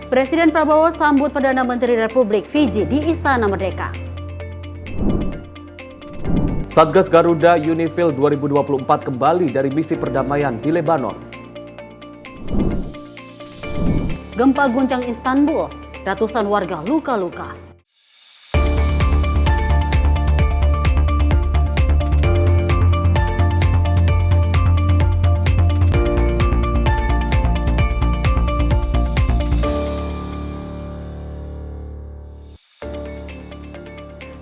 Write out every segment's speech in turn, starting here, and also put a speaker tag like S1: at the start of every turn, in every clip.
S1: Presiden Prabowo sambut Perdana Menteri Republik Fiji di Istana Merdeka.
S2: Satgas Garuda UNIFIL 2024 kembali dari misi perdamaian di Lebanon.
S1: Gempa guncang Istanbul, ratusan warga luka-luka.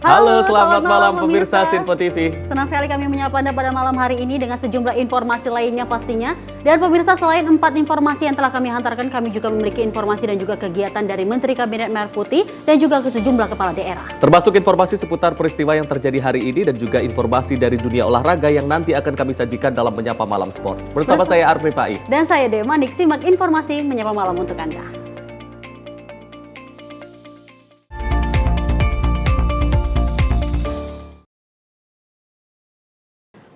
S2: Halo, selamat malam pemirsa Sinpo TV.
S1: Senang sekali kami menyapa Anda pada malam hari ini dengan sejumlah informasi lainnya pastinya. Dan pemirsa, selain 4 informasi yang telah kami hantarkan, kami juga memiliki informasi dan juga kegiatan dari Menteri Kabinet Merah Putih dan juga ke sejumlah kepala daerah.
S2: Termasuk informasi seputar peristiwa yang terjadi hari ini dan juga informasi dari dunia olahraga yang nanti akan kami sajikan dalam Menyapa Malam Sport. Bersama saya Arfi Pai.
S1: Dan saya Dewi Manik, simak informasi Menyapa Malam untuk Anda.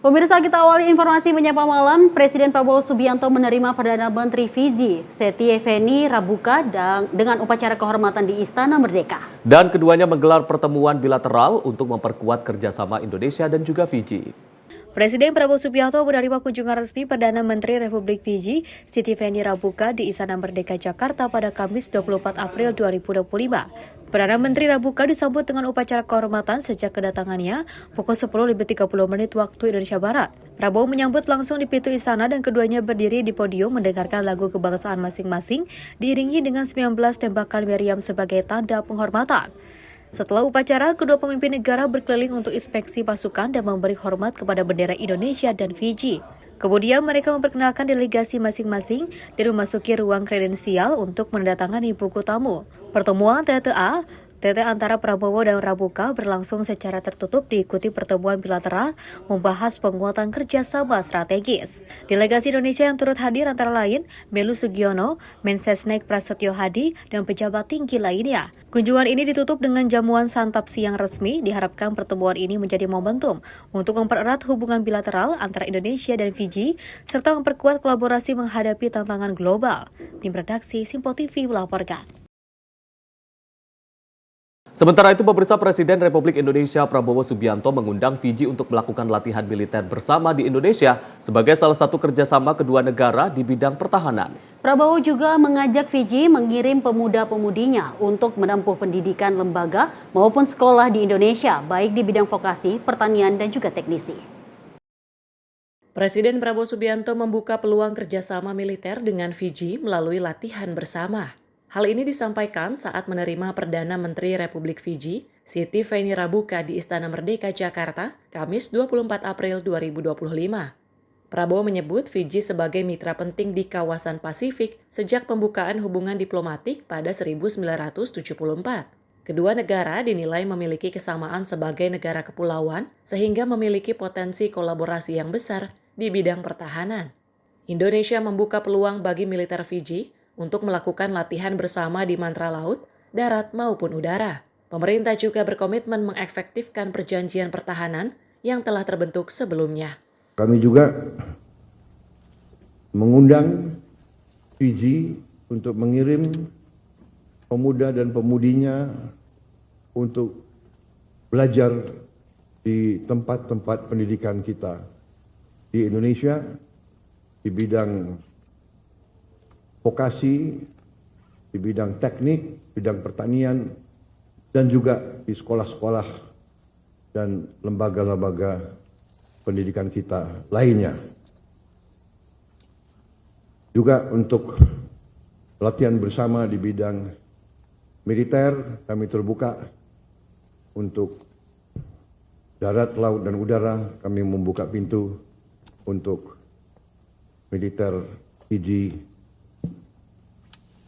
S1: Pemirsa, kita awali informasi Menyapa Malam. Presiden Prabowo Subianto menerima Perdana Menteri Fiji, Setiaveni Rabuka, dengan upacara kehormatan di Istana Merdeka.
S2: Dan keduanya menggelar pertemuan bilateral untuk memperkuat kerjasama Indonesia dan juga Fiji.
S3: Presiden Prabowo Subianto menerima kunjungan resmi Perdana Menteri Republik Fiji, Setiaveni Rabuka di Istana Merdeka Jakarta pada Kamis 24 April 2025. Perdana Menteri Rabuka disambut dengan upacara kehormatan sejak kedatangannya pukul 10.30 waktu Indonesia Barat. Prabowo menyambut langsung di pintu istana dan keduanya berdiri di podium mendengarkan lagu kebangsaan masing-masing diiringi dengan 19 tembakan meriam sebagai tanda penghormatan. Setelah upacara, kedua pemimpin negara berkeliling untuk inspeksi pasukan dan memberi hormat kepada bendera Indonesia dan Fiji. Kemudian mereka memperkenalkan delegasi masing-masing dan memasuki ruang kredensial untuk menandatangani buku tamu. Pertemuan TT antara Prabowo dan Rabuka berlangsung secara tertutup diikuti pertemuan bilateral membahas penguatan kerjasama strategis. Delegasi Indonesia yang turut hadir antara lain Melu Sugiono, Mensesnek Prasetyo Hadi, dan pejabat tinggi lainnya. Kunjungan ini ditutup dengan jamuan santap siang resmi. Diharapkan pertemuan ini menjadi momentum untuk mempererat hubungan bilateral antara Indonesia dan Fiji serta memperkuat kolaborasi menghadapi tantangan global. Tim redaksi Sinpo TV melaporkan.
S2: Sementara itu, pemirsa, Presiden Republik Indonesia Prabowo Subianto mengundang Fiji untuk melakukan latihan militer bersama di Indonesia sebagai salah satu kerjasama kedua negara di bidang pertahanan.
S1: Prabowo juga mengajak Fiji mengirim pemuda-pemudinya untuk menempuh pendidikan lembaga maupun sekolah di Indonesia, baik di bidang vokasi, pertanian, dan juga teknisi.
S4: Presiden Prabowo Subianto membuka peluang kerjasama militer dengan Fiji melalui latihan bersama. Hal ini disampaikan saat menerima Perdana Menteri Republik Fiji, Setiaveni Rabuka di Istana Merdeka Jakarta, Kamis 24 April 2025. Prabowo menyebut Fiji sebagai mitra penting di kawasan Pasifik sejak pembukaan hubungan diplomatik pada 1974. Kedua negara dinilai memiliki kesamaan sebagai negara kepulauan sehingga memiliki potensi kolaborasi yang besar di bidang pertahanan. Indonesia membuka peluang bagi militer Fiji untuk melakukan latihan bersama di mantra laut, darat maupun udara. Pemerintah juga berkomitmen mengefektifkan perjanjian pertahanan yang telah terbentuk sebelumnya.
S5: Kami juga mengundang Fiji untuk mengirim pemuda dan pemudinya untuk belajar di tempat-tempat pendidikan kita di Indonesia di bidang vokasi, di bidang teknik, bidang pertanian, dan juga di sekolah-sekolah dan lembaga-lembaga pendidikan kita lainnya. Juga untuk latihan bersama di bidang militer, kami terbuka untuk darat, laut, dan udara. Kami membuka pintu untuk militer Fiji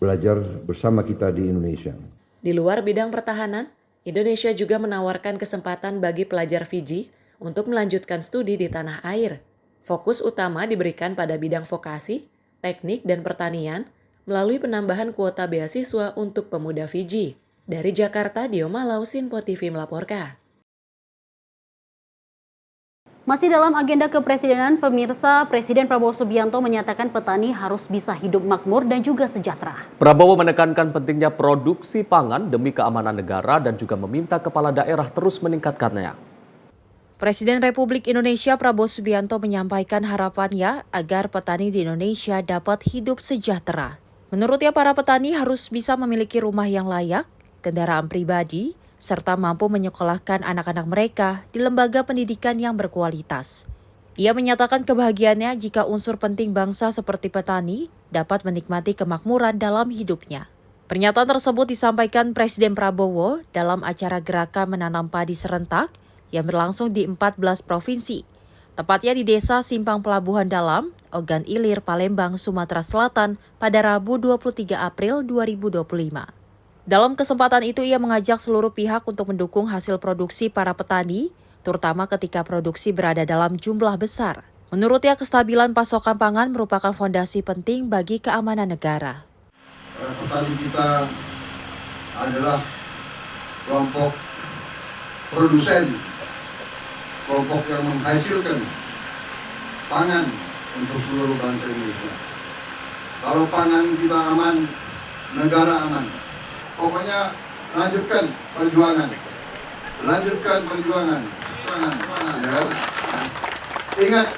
S5: belajar bersama kita di Indonesia.
S4: Di luar bidang pertahanan, Indonesia juga menawarkan kesempatan bagi pelajar Fiji untuk melanjutkan studi di tanah air. Fokus utama diberikan pada bidang vokasi, teknik, dan pertanian melalui penambahan kuota beasiswa untuk pemuda Fiji. Dari Jakarta, Dio Malau, Sinpo TV melaporkan.
S1: Masih dalam agenda kepresidenan, pemirsa, Presiden Prabowo Subianto menyatakan petani harus bisa hidup makmur dan juga sejahtera.
S2: Prabowo menekankan pentingnya produksi pangan demi keamanan negara dan juga meminta kepala daerah terus meningkatkannya.
S3: Presiden Republik Indonesia Prabowo Subianto menyampaikan harapannya agar petani di Indonesia dapat hidup sejahtera. Menurutnya para petani harus bisa memiliki rumah yang layak, kendaraan pribadi, serta mampu menyekolahkan anak-anak mereka di lembaga pendidikan yang berkualitas. Ia menyatakan kebahagiaannya jika unsur penting bangsa seperti petani dapat menikmati kemakmuran dalam hidupnya. Pernyataan tersebut disampaikan Presiden Prabowo dalam acara gerakan menanam padi serentak yang berlangsung di 14 provinsi, tepatnya di Desa Simpang Pelabuhan Dalam, Ogan Ilir, Palembang, Sumatera Selatan pada Rabu 23 April 2025. Dalam kesempatan itu ia mengajak seluruh pihak untuk mendukung hasil produksi para petani, terutama ketika produksi berada dalam jumlah besar. Menurutnya kestabilan pasokan pangan merupakan fondasi penting bagi keamanan negara.
S5: Petani kita adalah kelompok produsen, kelompok yang menghasilkan pangan untuk seluruh bangsa Indonesia. Kalau pangan kita aman, negara aman. Pokoknya lanjutkan perjuangan. Ya. Ingat,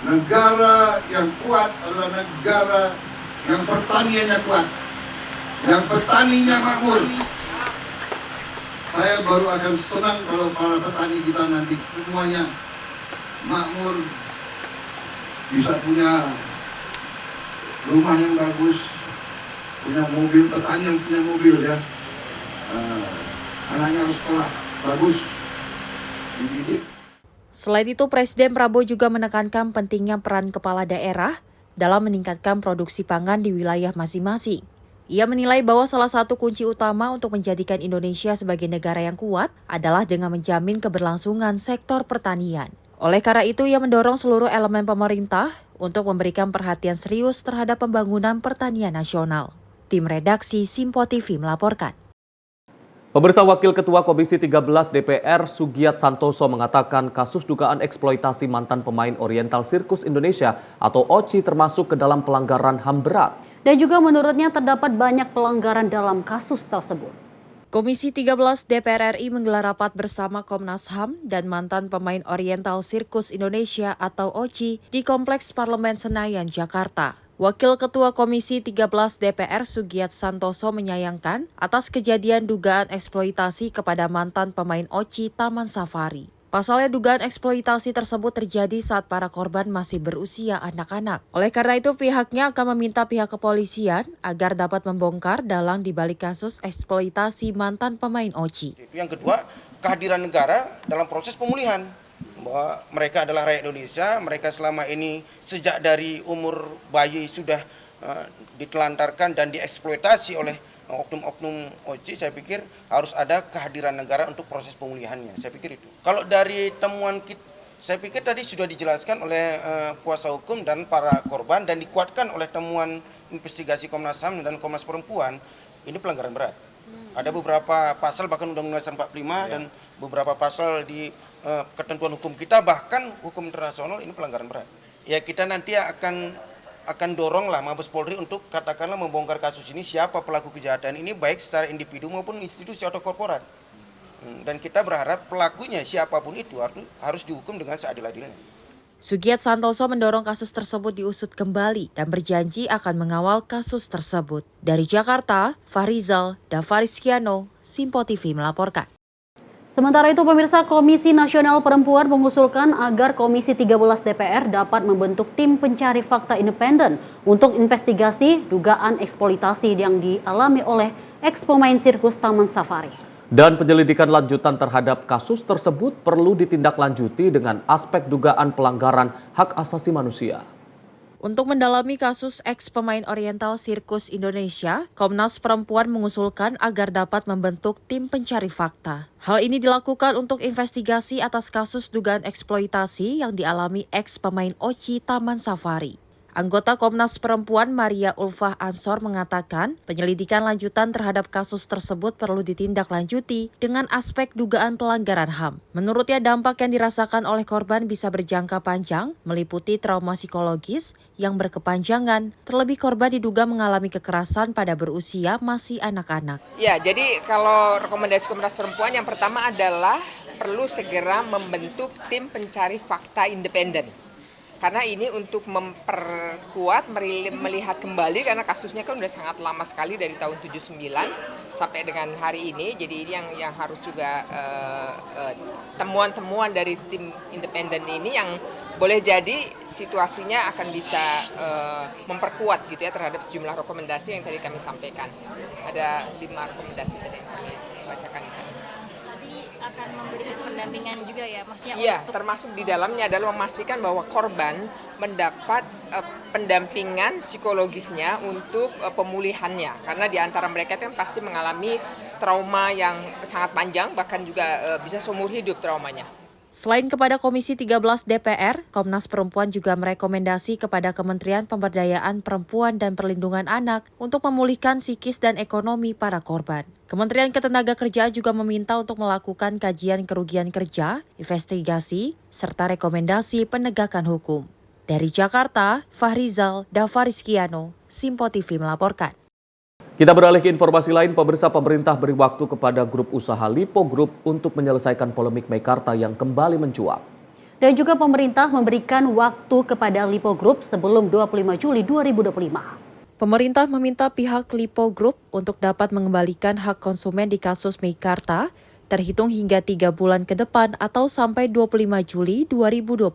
S5: negara yang kuat adalah negara yang pertaniannya kuat, yang petaninya makmur. Saya baru akan senang kalau para petani kita nanti semuanya makmur, bisa punya rumah yang bagus, punya mobil, petani yang punya mobil ya. Anaknya harus sekolah, bagus, dididik.
S3: Selain itu, Presiden Prabowo juga menekankan pentingnya peran kepala daerah dalam meningkatkan produksi pangan di wilayah masing-masing. Ia menilai bahwa salah satu kunci utama untuk menjadikan Indonesia sebagai negara yang kuat adalah dengan menjamin keberlangsungan sektor pertanian. Oleh karena itu, ia mendorong seluruh elemen pemerintah untuk memberikan perhatian serius terhadap pembangunan pertanian nasional. Tim redaksi Simpo TV melaporkan.
S2: Pemirsa, Wakil Ketua Komisi 13 DPR Sugiat Santoso mengatakan kasus dugaan eksploitasi mantan pemain Oriental Circus Indonesia atau OCI termasuk ke dalam pelanggaran HAM berat.
S1: Dan juga menurutnya terdapat banyak pelanggaran dalam kasus tersebut.
S3: Komisi 13 DPR RI menggelar rapat bersama Komnas HAM dan mantan pemain Oriental Circus Indonesia atau OCI di Kompleks Parlemen Senayan, Jakarta. Wakil Ketua Komisi 13 DPR Sugiat Santoso menyayangkan atas kejadian dugaan eksploitasi kepada mantan pemain OCI Taman Safari. Pasalnya dugaan eksploitasi tersebut terjadi saat para korban masih berusia anak-anak. Oleh karena itu pihaknya akan meminta pihak kepolisian agar dapat membongkar dalang di balik kasus eksploitasi mantan pemain OCI.
S6: Yang kedua, kehadiran negara dalam proses pemulihan. Bahwa mereka adalah rakyat Indonesia, mereka selama ini sejak dari umur bayi sudah ditelantarkan dan dieksploitasi oleh oknum-oknum OCI. Saya pikir harus ada kehadiran negara untuk proses pemulihannya. Saya pikir itu. Kalau dari temuan kita, saya pikir tadi sudah dijelaskan oleh kuasa hukum dan para korban dan dikuatkan oleh temuan investigasi Komnas HAM dan Komnas Perempuan, ini pelanggaran berat. Ada beberapa pasal bahkan Undang-Undang 45 dan beberapa pasal di ketentuan hukum kita, bahkan hukum internasional, ini pelanggaran berat. Ya kita nanti akan dorong lah Mabes Polri untuk katakanlah membongkar kasus ini, siapa pelaku kejahatan ini baik secara individu maupun institusi atau korporat. Dan kita berharap pelakunya siapapun itu harus dihukum dengan seadil-adilnya.
S3: Sugiat Santoso mendorong kasus tersebut diusut kembali dan berjanji akan mengawal kasus tersebut. Dari Jakarta, Farizal Davarizkiano, Simpo TV melaporkan.
S1: Sementara itu pemirsa, Komisi Nasional Perempuan mengusulkan agar Komisi 13 DPR dapat membentuk tim pencari fakta independen untuk investigasi dugaan eksploitasi yang dialami oleh eks-pemain sirkus Taman Safari.
S2: Dan penyelidikan lanjutan terhadap kasus tersebut perlu ditindaklanjuti dengan aspek dugaan pelanggaran hak asasi manusia.
S3: Untuk mendalami kasus eks-pemain Oriental Circus Indonesia, Komnas Perempuan mengusulkan agar dapat membentuk tim pencari fakta. Hal ini dilakukan untuk investigasi atas kasus dugaan eksploitasi yang dialami eks-pemain OCI Taman Safari. Anggota Komnas Perempuan Maria Ulfah Ansor mengatakan penyelidikan lanjutan terhadap kasus tersebut perlu ditindaklanjuti dengan aspek dugaan pelanggaran HAM. Menurutnya dampak yang dirasakan oleh korban bisa berjangka panjang, meliputi trauma psikologis yang berkepanjangan, terlebih korban diduga mengalami kekerasan pada berusia masih anak-anak.
S7: Ya, jadi kalau rekomendasi Komnas Perempuan yang pertama adalah perlu segera membentuk tim pencari fakta independen. Karena ini untuk memperkuat, melihat kembali, karena kasusnya kan udah sangat lama sekali dari tahun 79 sampai dengan hari ini. Jadi ini yang harus juga temuan-temuan dari tim independen ini yang boleh jadi situasinya akan bisa memperkuat gitu ya terhadap sejumlah rekomendasi yang tadi kami sampaikan. Ada 5 rekomendasi tadi yang saya bacakan di sana.
S8: Akan memberikan pendampingan juga ya, maksudnya
S7: iya, termasuk di dalamnya adalah memastikan bahwa korban mendapat pendampingan psikologisnya untuk pemulihannya, karena di antara mereka kan pasti mengalami trauma yang sangat panjang, bahkan juga bisa seumur hidup traumanya.
S3: Selain kepada Komisi 13 DPR, Komnas Perempuan juga merekomendasi kepada Kementerian Pemberdayaan Perempuan dan Perlindungan Anak untuk memulihkan psikis dan ekonomi para korban. Kementerian Ketenagakerjaan juga meminta untuk melakukan kajian kerugian kerja, investigasi, serta rekomendasi penegakan hukum. Dari Jakarta, Fahrizal Davariskiano, Simpo TV melaporkan.
S2: Kita beralih ke informasi lain, pemerintah beri waktu kepada grup usaha Lipo Group untuk menyelesaikan polemik Meikarta yang kembali mencuat.
S1: Dan juga pemerintah memberikan waktu kepada Lipo Group sebelum 25 Juli 2025.
S3: Pemerintah meminta pihak Lipo Group untuk dapat mengembalikan hak konsumen di kasus Meikarta terhitung hingga 3 bulan ke depan atau sampai 25 Juli 2025.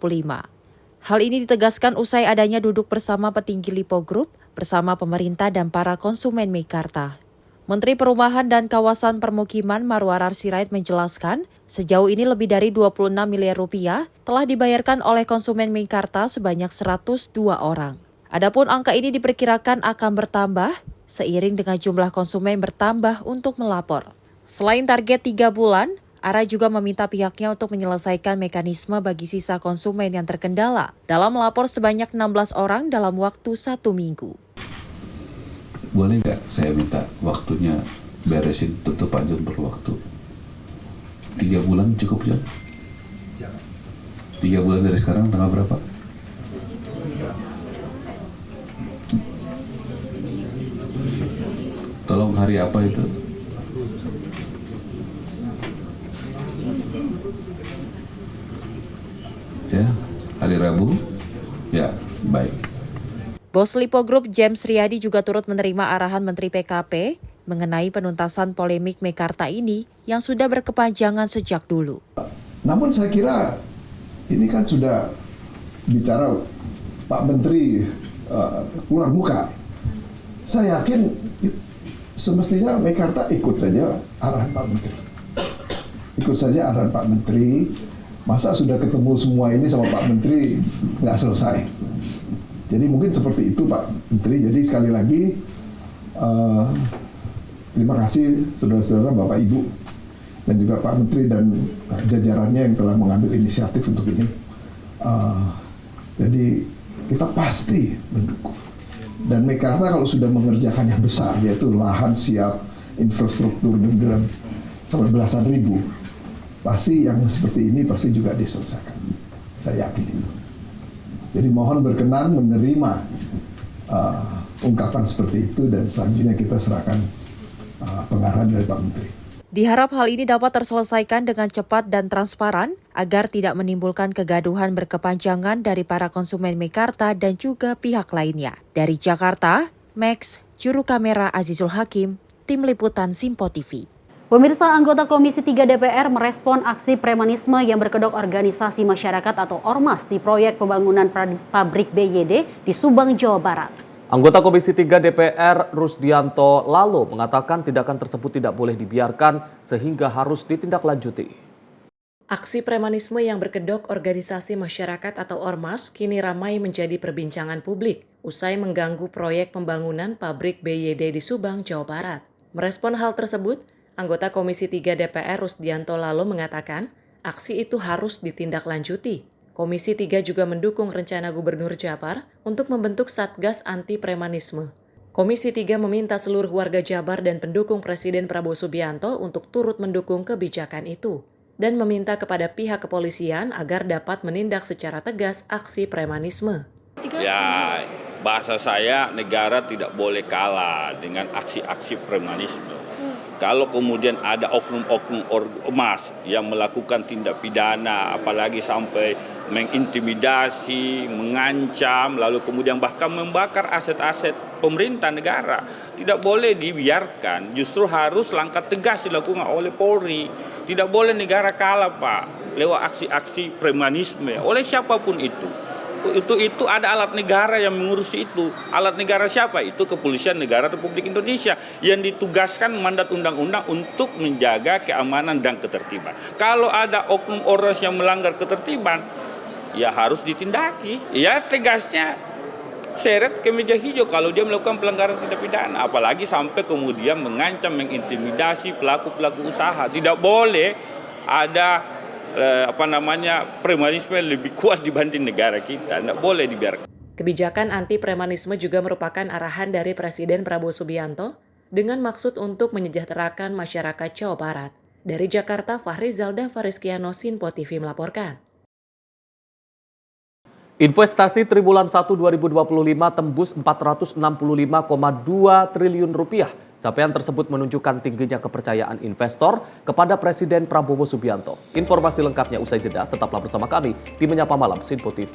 S3: Hal ini ditegaskan usai adanya duduk bersama petinggi Lipo Group bersama pemerintah dan para konsumen Meikarta. Menteri Perumahan dan Kawasan Permukiman Marwarar Sirait menjelaskan, sejauh ini lebih dari 26 miliar rupiah telah dibayarkan oleh konsumen Meikarta sebanyak 102 orang. Adapun angka ini diperkirakan akan bertambah seiring dengan jumlah konsumen bertambah untuk melapor. Selain target 3 bulan, ARA juga meminta pihaknya untuk menyelesaikan mekanisme bagi sisa konsumen yang terkendala dalam melapor sebanyak 16 orang dalam waktu 1 minggu.
S9: Boleh nggak saya minta waktunya beresin tutup aja perlu waktu 3 bulan cukup ya? 3 bulan dari sekarang tanggal berapa? Tolong hari apa itu? Ya, hari Rabu? Ya, baik.
S3: Bos Lipo Group James Riyadi juga turut menerima arahan Menteri PKP mengenai penuntasan polemik Meikarta ini yang sudah berkepanjangan sejak dulu.
S5: Namun saya kira ini kan sudah bicara Pak Menteri keluar muka. Saya yakin semestinya Meikarta ikut saja arahan Pak Menteri. Ikut saja arahan Pak Menteri. Masa sudah ketemu semua ini sama Pak Menteri nggak selesai. Jadi mungkin seperti itu Pak Menteri. Jadi sekali lagi terima kasih saudara-saudara Bapak Ibu dan juga Pak Menteri dan jajarannya yang telah mengambil inisiatif untuk ini. Jadi kita pasti mendukung. Dan Meikarta kalau sudah mengerjakan yang besar, yaitu lahan siap, infrastruktur dan sampai belasan ribu, pasti yang seperti ini pasti juga diselesaikan. Saya yakin itu. Jadi mohon berkenan menerima ungkapan seperti itu dan selanjutnya kita serahkan pengarahan dari Pak Menteri.
S3: Diharap hal ini dapat terselesaikan dengan cepat dan transparan agar tidak menimbulkan kegaduhan berkepanjangan dari para konsumen Meikarta dan juga pihak lainnya. Dari Jakarta, Max, Juru Kamera Azizul Hakim, Tim Liputan Simpo TV.
S1: Pemirsa, anggota Komisi 3 DPR merespon aksi premanisme yang berkedok organisasi masyarakat atau Ormas di proyek pembangunan pabrik BYD di Subang, Jawa Barat.
S2: Anggota Komisi 3 DPR Rusdianto Lalo mengatakan tindakan tersebut tidak boleh dibiarkan sehingga harus ditindaklanjuti.
S4: Aksi premanisme yang berkedok organisasi masyarakat atau Ormas kini ramai menjadi perbincangan publik usai mengganggu proyek pembangunan pabrik BYD di Subang, Jawa Barat. Merespon hal tersebut, anggota Komisi 3 DPR Rusdianto Lalo mengatakan aksi itu harus ditindaklanjuti. Komisi 3 juga mendukung rencana Gubernur Jabar untuk membentuk Satgas Anti Premanisme. Komisi 3 meminta seluruh warga Jabar dan pendukung Presiden Prabowo Subianto untuk turut mendukung kebijakan itu dan meminta kepada pihak kepolisian agar dapat menindak secara tegas aksi premanisme.
S10: Ya, bahasa saya negara tidak boleh kalah dengan aksi-aksi premanisme. Kalau kemudian ada oknum-oknum ormas yang melakukan tindak pidana, apalagi sampai mengintimidasi, mengancam, lalu kemudian bahkan membakar aset-aset pemerintah negara, tidak boleh dibiarkan. Justru harus langkah tegas dilakukan oleh Polri. Tidak boleh negara kalah, Pak, lewat aksi-aksi premanisme oleh siapapun itu. Itu ada alat negara yang mengurusi itu. Alat negara siapa? Itu Kepolisian Negara Republik Indonesia yang ditugaskan mandat undang-undang untuk menjaga keamanan dan ketertiban. Kalau ada oknum ormas yang melanggar ketertiban, ya harus ditindaki. Ya tegasnya seret ke meja hijau kalau dia melakukan pelanggaran tindak pidana. Apalagi sampai kemudian mengancam, mengintimidasi pelaku-pelaku usaha. Tidak boleh ada premanisme lebih kuat dibanding negara kita. Tidak boleh dibiarkan.
S4: Kebijakan anti premanisme juga merupakan arahan dari Presiden Prabowo Subianto dengan maksud untuk menyejahterakan masyarakat Jawa Barat. Dari Jakarta, Fahri Zalda Fariskiano, Sinpo TV melaporkan.
S2: Investasi triwulan 1 2025 tembus 465,2 triliun rupiah. Capaian tersebut menunjukkan tingginya kepercayaan investor kepada Presiden Prabowo Subianto. Informasi lengkapnya usai jeda, tetaplah bersama kami di Menyapa Malam Sinpo TV.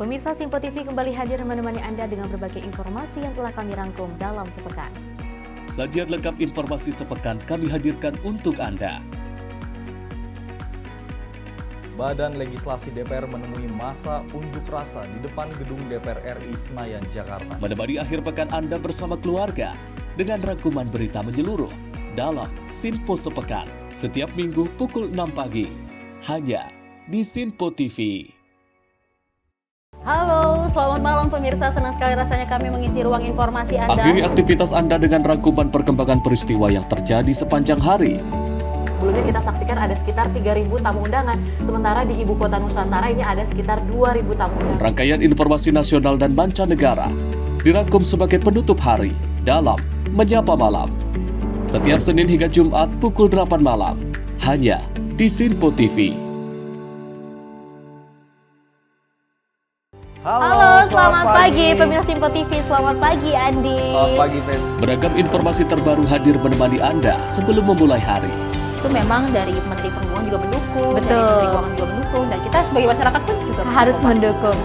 S3: Pemirsa Sinpo TV kembali hadir menemani Anda dengan berbagai informasi yang telah kami rangkum dalam sepekan.
S11: Sajian lengkap informasi sepekan kami hadirkan untuk Anda.
S12: Badan Legislasi DPR menemui masa unjuk rasa di depan gedung DPR RI Senayan, Jakarta.
S11: Menemani akhir pekan Anda bersama keluarga dengan rangkuman berita menyeluruh dalam Sinpo Sepekan setiap minggu pukul 6 pagi hanya di Sinpo TV.
S1: Halo, selamat malam pemirsa. Senang sekali rasanya kami mengisi ruang informasi Anda.
S11: Akhiri aktivitas Anda dengan rangkuman perkembangan peristiwa yang terjadi sepanjang hari.
S4: Sebelumnya kita saksikan ada sekitar 3.000 tamu undangan, sementara di Ibu Kota Nusantara ini ada sekitar 2.000 tamu undangan.
S11: Rangkaian informasi nasional dan mancanegara dirangkum sebagai penutup hari dalam Menyapa Malam. Setiap Senin hingga Jumat pukul 8 malam, hanya di Sinpo TV.
S1: Halo, selamat pagi pemirsa Sinpo TV. Selamat pagi Andi.
S12: Selamat pagi, Fen.
S11: Beragam informasi terbaru hadir menemani Anda sebelum memulai hari.
S1: Itu memang dari Menteri Perhubungan juga mendukung,
S3: Betul.
S1: dari Menteri Keuangan juga mendukung, dan kita sebagai masyarakat pun juga
S3: Harus mendukung.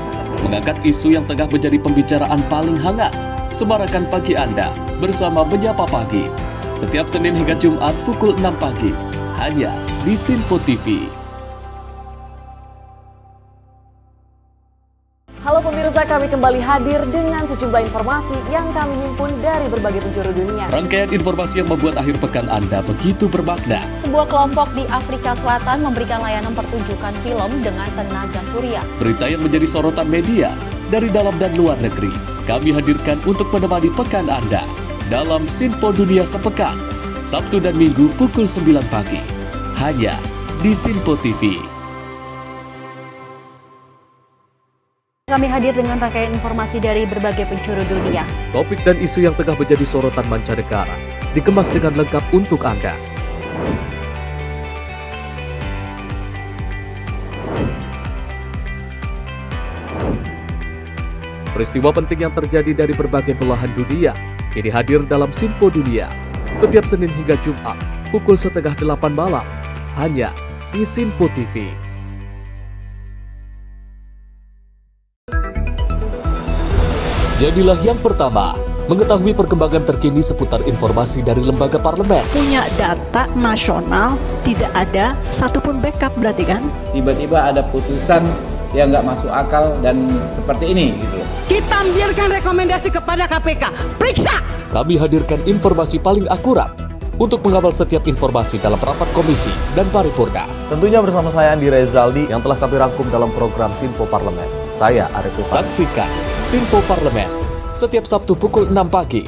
S11: Mengangkat isu yang tengah menjadi pembicaraan paling hangat. Semarakan pagi Anda bersama Menyapa Pagi. Setiap Senin hingga Jumat pukul 6 pagi. Hanya di Sinpo TV.
S4: Halo pemirsa, kami kembali hadir dengan sejumlah informasi yang kami himpun dari berbagai penjuru dunia.
S11: Rangkaian informasi yang membuat akhir pekan Anda begitu bermakna.
S1: Sebuah kelompok di Afrika Selatan memberikan layanan pertunjukan film dengan tenaga surya.
S11: Berita yang menjadi sorotan media dari dalam dan luar negeri. Kami hadirkan untuk menemani pekan Anda dalam Sinpo Dunia Sepekan, Sabtu dan Minggu pukul 9 pagi. Hanya di Sinpo TV.
S1: Kami hadir dengan rangkaian informasi dari berbagai penjuru dunia.
S2: Topik dan isu yang tengah menjadi sorotan mancanegara dikemas dengan lengkap untuk Anda. Peristiwa penting yang terjadi dari berbagai belahan dunia ini hadir dalam Sinpo Dunia setiap Senin hingga Jumat pukul 7:30 malam hanya di Sinpo TV.
S11: Jadilah yang pertama mengetahui perkembangan terkini seputar informasi dari lembaga parlemen.
S13: Punya data nasional, tidak ada satupun backup berarti kan?
S14: Tiba-tiba ada putusan yang nggak masuk akal dan seperti ini gitu.
S13: Kita ambilkan rekomendasi kepada KPK, periksa!
S11: Kami hadirkan informasi paling akurat untuk mengawal setiap informasi dalam rapat komisi dan paripurna.
S12: Tentunya bersama saya Andi Rezaldi
S2: yang telah kami rangkum dalam program Sinpo Parlemen. Saya Arif Rifani.
S11: Saksikan Sinpo Parlemen setiap Sabtu pukul 6 pagi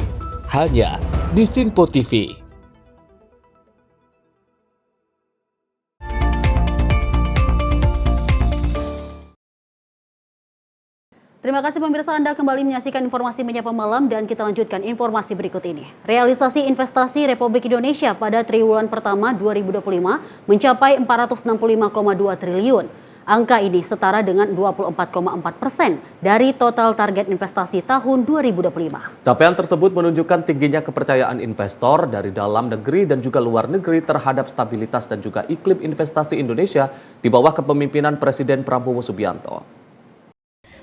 S11: hanya di Sinpo TV.
S1: Terima kasih pemirsa, Anda kembali menyaksikan informasi Menyapa Malam dan kita lanjutkan informasi berikut ini. Realisasi investasi Republik Indonesia pada triwulan pertama 2025 mencapai 465,2 triliun. Angka ini setara dengan 24,4% dari total target investasi tahun 2025.
S2: Capaian tersebut menunjukkan tingginya kepercayaan investor dari dalam negeri dan juga luar negeri terhadap stabilitas dan juga iklim investasi Indonesia di bawah kepemimpinan Presiden Prabowo Subianto.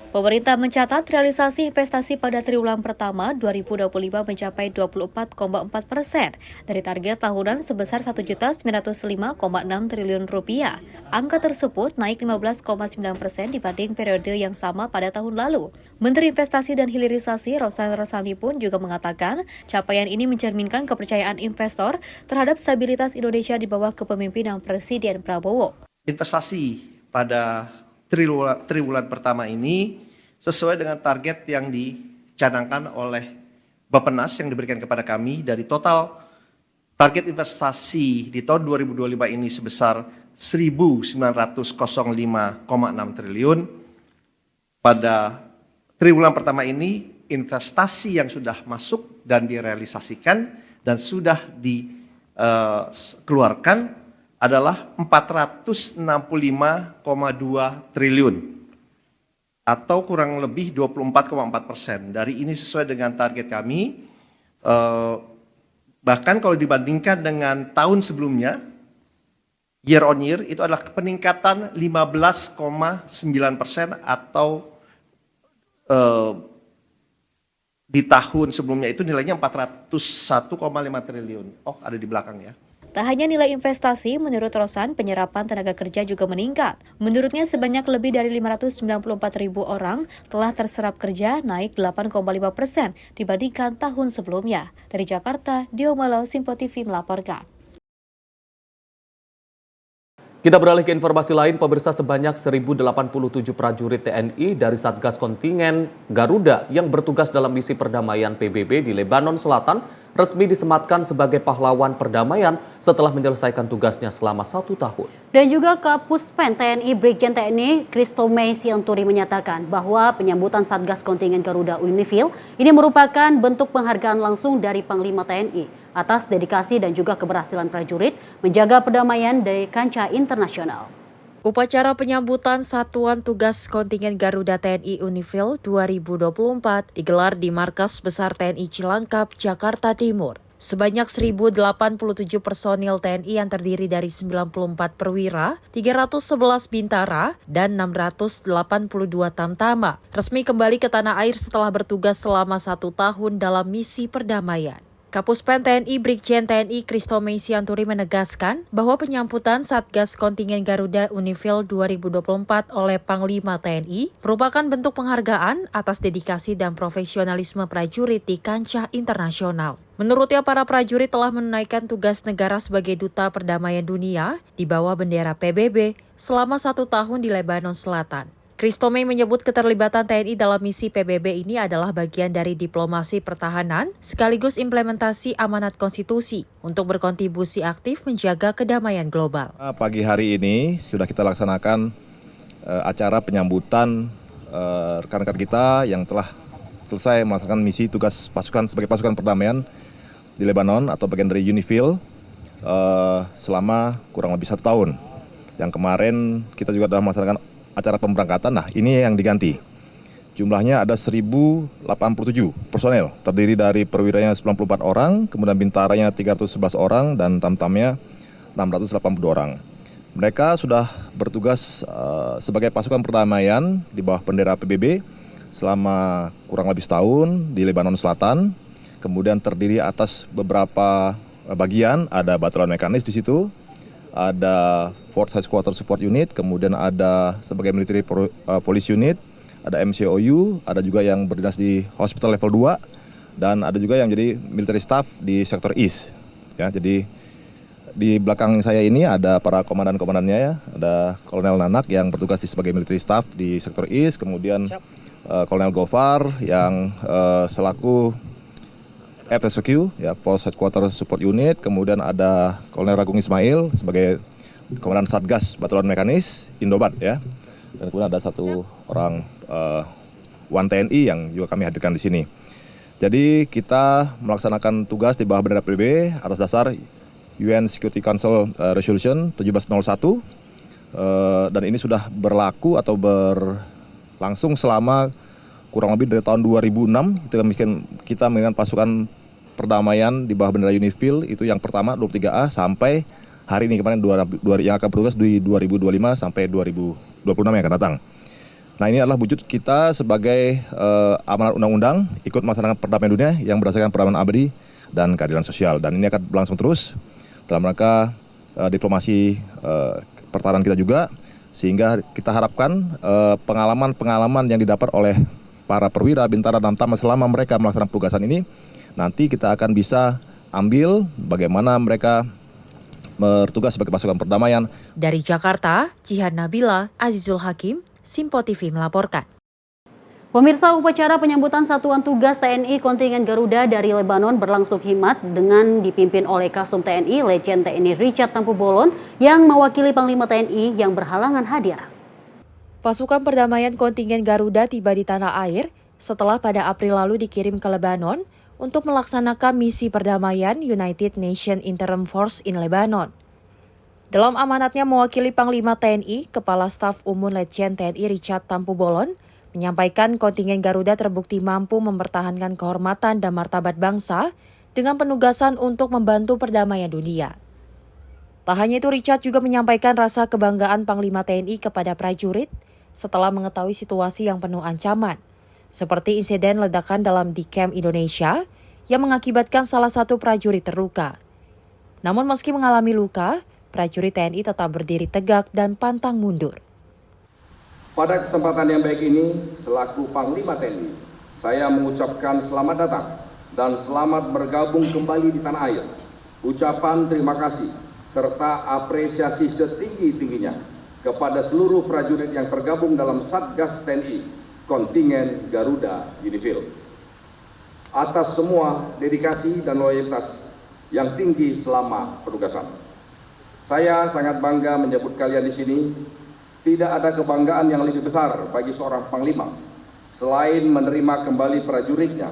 S3: Pemerintah mencatat realisasi investasi pada triwulan pertama 2025 mencapai 24,4% dari target tahunan sebesar Rp1.905,6 triliun. Angka tersebut naik 15,9% dibanding periode yang sama pada tahun lalu. Menteri Investasi dan Hilirisasi Rosan Roslani pun juga mengatakan capaian ini mencerminkan kepercayaan investor terhadap stabilitas Indonesia di bawah kepemimpinan Presiden Prabowo.
S15: Investasi pada triwulan pertama ini sesuai dengan target yang dicanangkan oleh Bappenas yang diberikan kepada kami. Dari total target investasi di tahun 2025 ini sebesar Rp1.905,6 triliun. Pada triwulan pertama ini investasi yang sudah masuk dan direalisasikan dan sudah dikeluarkan adalah 465,2 triliun atau kurang lebih 24,4%. Dari ini sesuai dengan target kami. Bahkan kalau dibandingkan dengan tahun sebelumnya, year on year itu adalah peningkatan 15,9% atau di tahun sebelumnya itu nilainya 401,5 triliun. Oh, ada di belakang ya.
S3: Tak hanya nilai investasi, menurut Rosan, penyerapan tenaga kerja juga meningkat. Menurutnya sebanyak lebih dari 594.000 orang telah terserap kerja, naik 8,5% dibandingkan tahun sebelumnya. Dari Jakarta, Dio Malo, Sinpo TV melaporkan.
S2: Kita beralih ke informasi lain, pemirsa, sebanyak 1.087 prajurit TNI dari Satgas Kontingen Garuda yang bertugas dalam misi perdamaian PBB di Lebanon Selatan resmi disematkan sebagai pahlawan perdamaian setelah menyelesaikan tugasnya selama 1 tahun.
S1: Dan juga Kapuspen TNI Brigjen TNI Christomay Sianturi menyatakan bahwa penyambutan Satgas Kontingen Garuda Unifil ini merupakan bentuk penghargaan langsung dari Panglima TNI atas dedikasi dan juga keberhasilan prajurit menjaga perdamaian di kancah internasional.
S4: Upacara penyambutan Satuan Tugas Kontingen Garuda TNI Unifil 2024 digelar di Markas Besar TNI Cilangkap, Jakarta Timur. Sebanyak 1.087 personil TNI yang terdiri dari 94 perwira, 311 bintara, dan 682 tamtama resmi kembali ke tanah air setelah bertugas selama 1 tahun dalam misi perdamaian. Kapuspen TNI Brigjen TNI Christomay Sianturi menegaskan bahwa penyambutan Satgas Kontingen Garuda Unifil 2024 oleh Panglima TNI merupakan bentuk penghargaan atas dedikasi dan profesionalisme prajurit di kancah internasional. Menurutnya, para prajurit telah menunaikan tugas negara sebagai duta perdamaian dunia di bawah bendera PBB selama 1 tahun di Lebanon Selatan. Christomay menyebut keterlibatan TNI dalam misi PBB ini adalah bagian dari diplomasi pertahanan sekaligus implementasi amanat konstitusi untuk berkontribusi aktif menjaga kedamaian global.
S16: Pagi hari ini sudah kita laksanakan acara penyambutan rekan-rekan kita yang telah selesai melaksanakan misi tugas pasukan sebagai pasukan perdamaian di Lebanon atau bagian dari Unifil selama kurang lebih 1 tahun. Yang kemarin kita juga telah melaksanakan acara pemberangkatan. Nah, ini yang diganti. Jumlahnya ada 1.087 personel, terdiri dari perwiranya 94 orang, kemudian bintaranya 311 orang, dan tamtamnya 682 orang. Mereka sudah bertugas sebagai pasukan perdamaian di bawah bendera PBB selama kurang lebih 1 tahun di Lebanon Selatan. Kemudian terdiri atas beberapa bagian, ada batalion mekanis di situ, ada Force Headquarters Support Unit, kemudian ada sebagai Military Police Unit, ada MCOU, ada juga yang berdinas di Hospital Level 2, dan ada juga yang jadi Military Staff di sektor East. ya. Jadi di belakang saya ini ada para komandan-komandannya ya. Ada Kolonel Nanak yang bertugas sebagai military staff di sektor East, kemudian Kolonel Gofar yang selaku FSQ ya, Force Headquarters Support Unit, kemudian ada Kolonel Ragung Ismail sebagai Komandan Satgas Batalion Mekanis Indobat ya. Dan kemudian ada satu orang Wan TNI yang juga kami hadirkan di sini. Jadi kita melaksanakan tugas di bawah bendera PBB atas dasar UN Security Council Resolution 1701 dan ini sudah berlaku atau berlangsung selama kurang lebih dari tahun 2006. Kita dengan pasukan perdamaian di bawah bendera UNIFIL itu yang pertama 23A sampai hari ini kemarin yang akan bertugas di 2025 sampai 2026 yang akan datang. Nah, ini adalah wujud kita sebagai amanat undang-undang ikut melaksanakan perdamaian dunia yang berdasarkan perdamaian abadi dan keadilan sosial, dan ini akan berlangsung terus dalam rangka diplomasi pertahanan kita juga, sehingga kita harapkan pengalaman-pengalaman yang didapat oleh para perwira Bintara dan Tama selama mereka melaksanakan penugasan ini, nanti kita akan bisa ambil bagaimana mereka bertugas sebagai pasukan perdamaian.
S3: Dari Jakarta, Jihan Nabila, Azizul Hakim, Simpo TV melaporkan.
S1: Pemirsa, upacara penyambutan Satuan Tugas TNI kontingen Garuda dari Lebanon berlangsung hikmat dengan dipimpin oleh Kasum TNI Letjen TNI Richard Tampu Bolon yang mewakili Panglima TNI yang berhalangan hadir.
S3: Pasukan perdamaian kontingen Garuda tiba di tanah air setelah pada April lalu dikirim ke Lebanon untuk melaksanakan misi perdamaian United Nations Interim Force in Lebanon. Dalam amanatnya mewakili Panglima TNI, Kepala Staf Umum Letjen TNI Richard Tampu Bolon menyampaikan kontingen Garuda terbukti mampu mempertahankan kehormatan dan martabat bangsa dengan penugasan untuk membantu perdamaian dunia. Tak hanya itu, Richard juga menyampaikan rasa kebanggaan Panglima TNI kepada prajurit setelah mengetahui situasi yang penuh ancaman, seperti insiden ledakan dalam Di-Camp Indonesia yang mengakibatkan salah satu prajurit terluka. Namun meski mengalami luka, prajurit TNI tetap berdiri tegak dan pantang mundur.
S17: Pada kesempatan yang baik ini, selaku Panglima TNI, saya mengucapkan selamat datang dan selamat bergabung kembali di tanah air. Ucapan terima kasih serta apresiasi setinggi-tingginya kepada seluruh prajurit yang tergabung dalam Satgas TNI kontingen Garuda UNIFIL. Atas semua dedikasi dan loyalitas yang tinggi selama penugasan. Saya sangat bangga menyebut kalian di sini. Tidak ada kebanggaan yang lebih besar bagi seorang panglima selain menerima kembali prajuritnya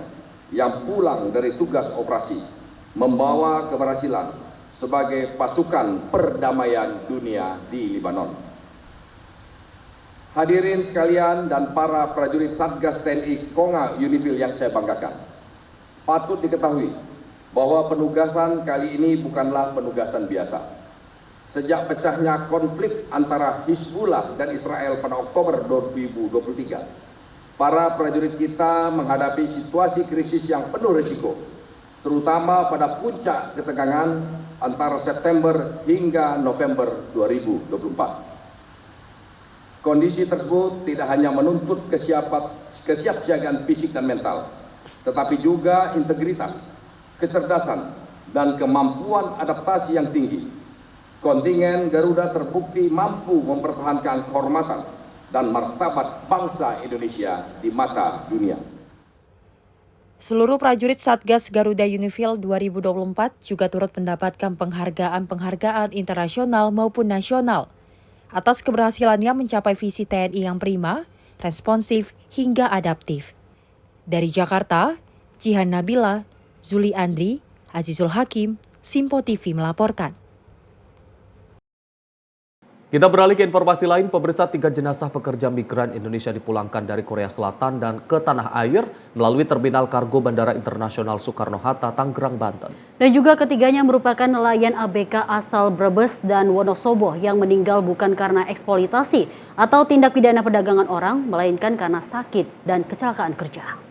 S17: yang pulang dari tugas operasi, membawa keberhasilan sebagai pasukan perdamaian dunia di Lebanon. Hadirin sekalian dan para prajurit Satgas TNI Konga UNIFIL yang saya banggakan, patut diketahui bahwa penugasan kali ini bukanlah penugasan biasa. Sejak pecahnya konflik antara Hizbullah dan Israel pada Oktober 2023, para prajurit kita menghadapi situasi krisis yang penuh risiko, terutama pada puncak ketegangan antara September hingga November 2024. Kondisi tersebut tidak hanya menuntut kesiapsiagaan fisik dan mental, tetapi juga integritas, kecerdasan, dan kemampuan adaptasi yang tinggi. Kontingen Garuda terbukti mampu mempertahankan kehormatan dan martabat bangsa Indonesia di mata dunia.
S3: Seluruh prajurit Satgas Garuda UNIFIL 2024 juga turut mendapatkan penghargaan internasional maupun nasional atas keberhasilannya mencapai visi TNI yang prima, responsif, hingga adaptif. Dari Jakarta, Jihan Nabila, Zuli Andri, Azizul Hakim, Simpo TV melaporkan.
S2: Kita beralih ke informasi lain, pemirsa, 3 jenazah pekerja migran Indonesia dipulangkan dari Korea Selatan dan ke tanah air melalui Terminal Kargo Bandara Internasional Soekarno-Hatta, Tangerang, Banten.
S1: Dan juga ketiganya merupakan nelayan ABK asal Brebes dan Wonosobo yang meninggal bukan karena eksploitasi atau tindak pidana perdagangan orang, melainkan karena sakit dan kecelakaan kerja.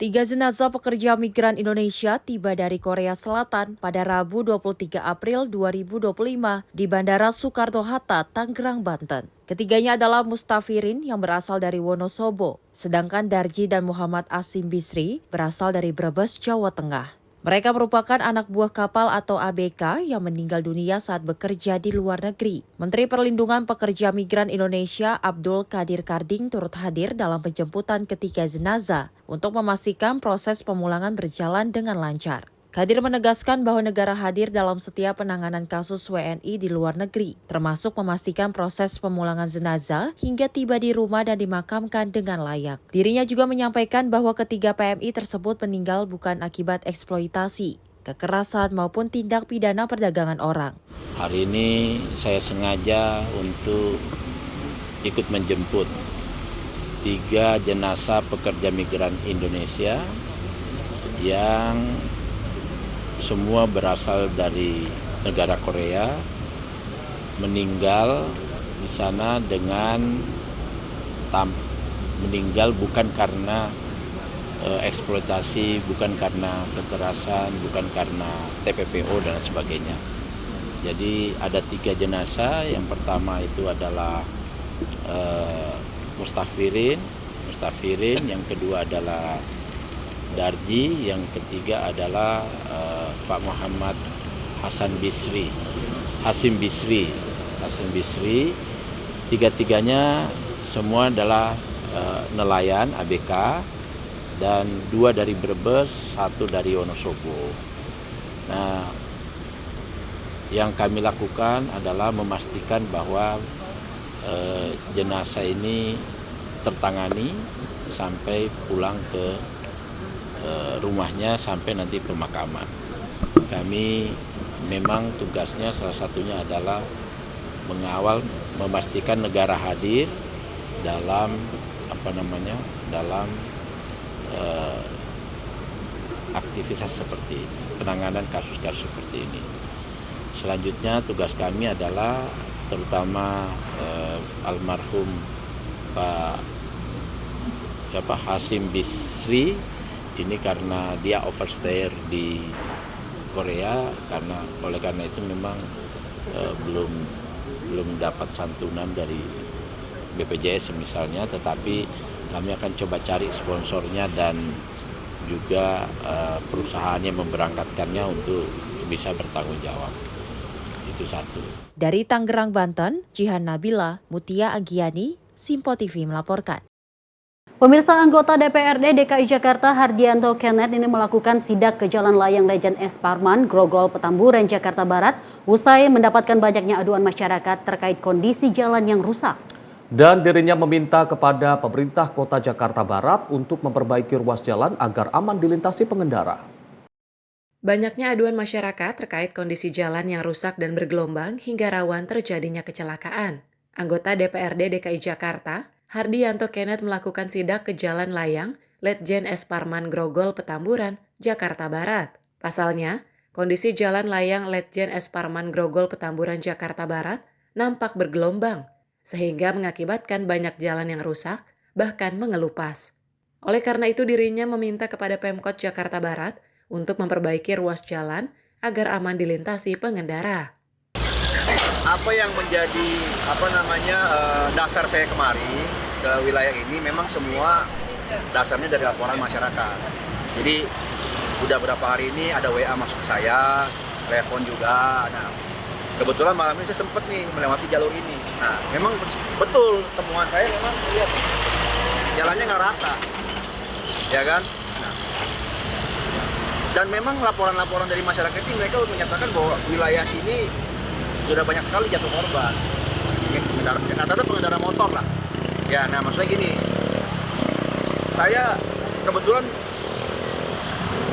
S3: 3 jenazah pekerja migran Indonesia tiba dari Korea Selatan pada Rabu 23 April 2025 di Bandara Soekarno-Hatta, Tangerang, Banten. Ketiganya adalah Mustafirin yang berasal dari Wonosobo, sedangkan Darji dan Muhammad Asim Bisri berasal dari Brebes, Jawa Tengah. Mereka merupakan anak buah kapal atau ABK yang meninggal dunia saat bekerja di luar negeri. Menteri Perlindungan Pekerja Migran Indonesia Abdul Qadir Karding turut hadir dalam penjemputan ketiga jenazah untuk memastikan proses pemulangan berjalan dengan lancar. Qadir menegaskan bahwa negara hadir dalam setiap penanganan kasus WNI di luar negeri, termasuk memastikan proses pemulangan jenazah hingga tiba di rumah dan dimakamkan dengan layak. Dirinya juga menyampaikan bahwa ketiga PMI tersebut meninggal bukan akibat eksploitasi, kekerasan maupun tindak pidana perdagangan orang.
S18: Hari ini saya sengaja untuk ikut menjemput 3 jenazah pekerja migran Indonesia yang semua berasal dari negara Korea, meninggal di sana dengan meninggal bukan karena eksploitasi, bukan karena kekerasan, bukan karena TPPO dan sebagainya. Jadi ada 3 jenazah. Yang pertama itu adalah Mustafirin, yang kedua adalah Darji, yang ketiga adalah Pak Muhammad Hasim Bisri. Tiga-tiganya semua adalah nelayan ABK dan 2 dari Brebes, 1 dari Wonosobo. Nah, yang kami lakukan adalah memastikan bahwa jenazah ini tertangani sampai pulang ke rumahnya sampai nanti pemakaman. Kami memang tugasnya salah satunya adalah mengawal, memastikan negara hadir dalam dalam aktivitas seperti ini, penanganan kasus-kasus seperti ini. Selanjutnya tugas kami adalah terutama almarhum Pak Hasim Bisri. Ini karena dia overstay di Korea, oleh karena itu memang belum dapat santunan dari BPJS misalnya, tetapi kami akan coba cari sponsornya dan juga perusahaannya memberangkatkannya untuk bisa bertanggung jawab. Itu satu.
S3: Dari Tangerang, Banten, Jihan Nabila, Mutia Agiani, Simpo TV melaporkan.
S1: Pemirsa, anggota DPRD DKI Jakarta Hardianto Kenneth ini melakukan sidak ke Jalan Layang Lejen S. Parman, Grogol, Petamburan, Jakarta Barat, usai mendapatkan banyaknya aduan masyarakat terkait kondisi jalan yang rusak.
S2: Dan dirinya meminta kepada pemerintah Kota Jakarta Barat untuk memperbaiki ruas jalan agar aman dilintasi pengendara.
S4: Banyaknya aduan masyarakat terkait kondisi jalan yang rusak dan bergelombang hingga rawan terjadinya kecelakaan. Anggota DPRD DKI Jakarta Hardianto Kenneth melakukan sidak ke Jalan Layang Letjen S. Parman, Grogol, Petamburan, Jakarta Barat. Pasalnya, kondisi Jalan Layang Letjen S. Parman, Grogol, Petamburan, Jakarta Barat nampak bergelombang, sehingga mengakibatkan banyak jalan yang rusak, bahkan mengelupas. Oleh karena itu dirinya meminta kepada Pemkot Jakarta Barat untuk memperbaiki ruas jalan agar aman dilintasi pengendara.
S19: Apa yang menjadi dasar saya kemari ke wilayah ini memang semua dasarnya dari laporan masyarakat. Jadi udah berapa hari ini ada WA masuk ke saya, telepon juga. Nah, kebetulan malam ini saya sempat nih melewati jalur ini. Nah, memang betul temuan saya memang lihat jalannya nggak rata, ya kan? Nah, dan memang laporan-laporan dari masyarakat ini mereka menyatakan bahwa wilayah sini sudah banyak sekali jatuh korban. Rata-rata pengendara motor lah. Ya, nah maksudnya gini, saya kebetulan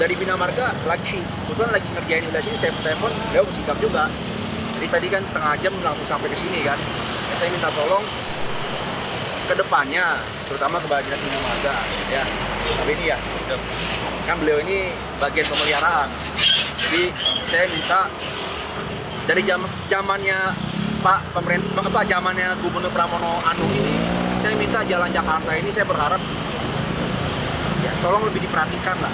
S19: dari Bina Marga lagi ngerjain wilayah sini, saya telepon, dia bersikap juga. Jadi tadi kan setengah jam langsung sampai ke sini kan. Ya, saya minta tolong ke depannya, terutama ke Dinas Bina Marga. Ya, tapi ini ya, kan beliau ini bagian pemeliharaan. Jadi saya minta dari zamannya zamannya Gubernur Pramono Anung ini, saya minta jalan Jakarta ini saya berharap ya tolong lebih diperhatikan lah.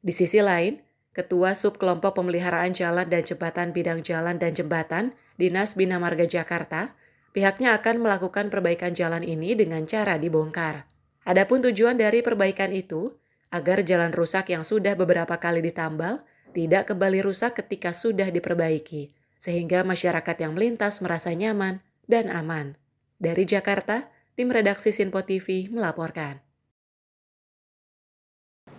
S4: Di sisi lain, Ketua Subkelompok Pemeliharaan Jalan dan Jembatan Bidang Jalan dan Jembatan Dinas Bina Marga Jakarta, pihaknya akan melakukan perbaikan jalan ini dengan cara dibongkar. Adapun tujuan dari perbaikan itu agar jalan rusak yang sudah beberapa kali ditambal tidak kembali rusak ketika sudah diperbaiki, sehingga masyarakat yang melintas merasa nyaman dan aman. Dari Jakarta, tim redaksi Sinpo TV melaporkan.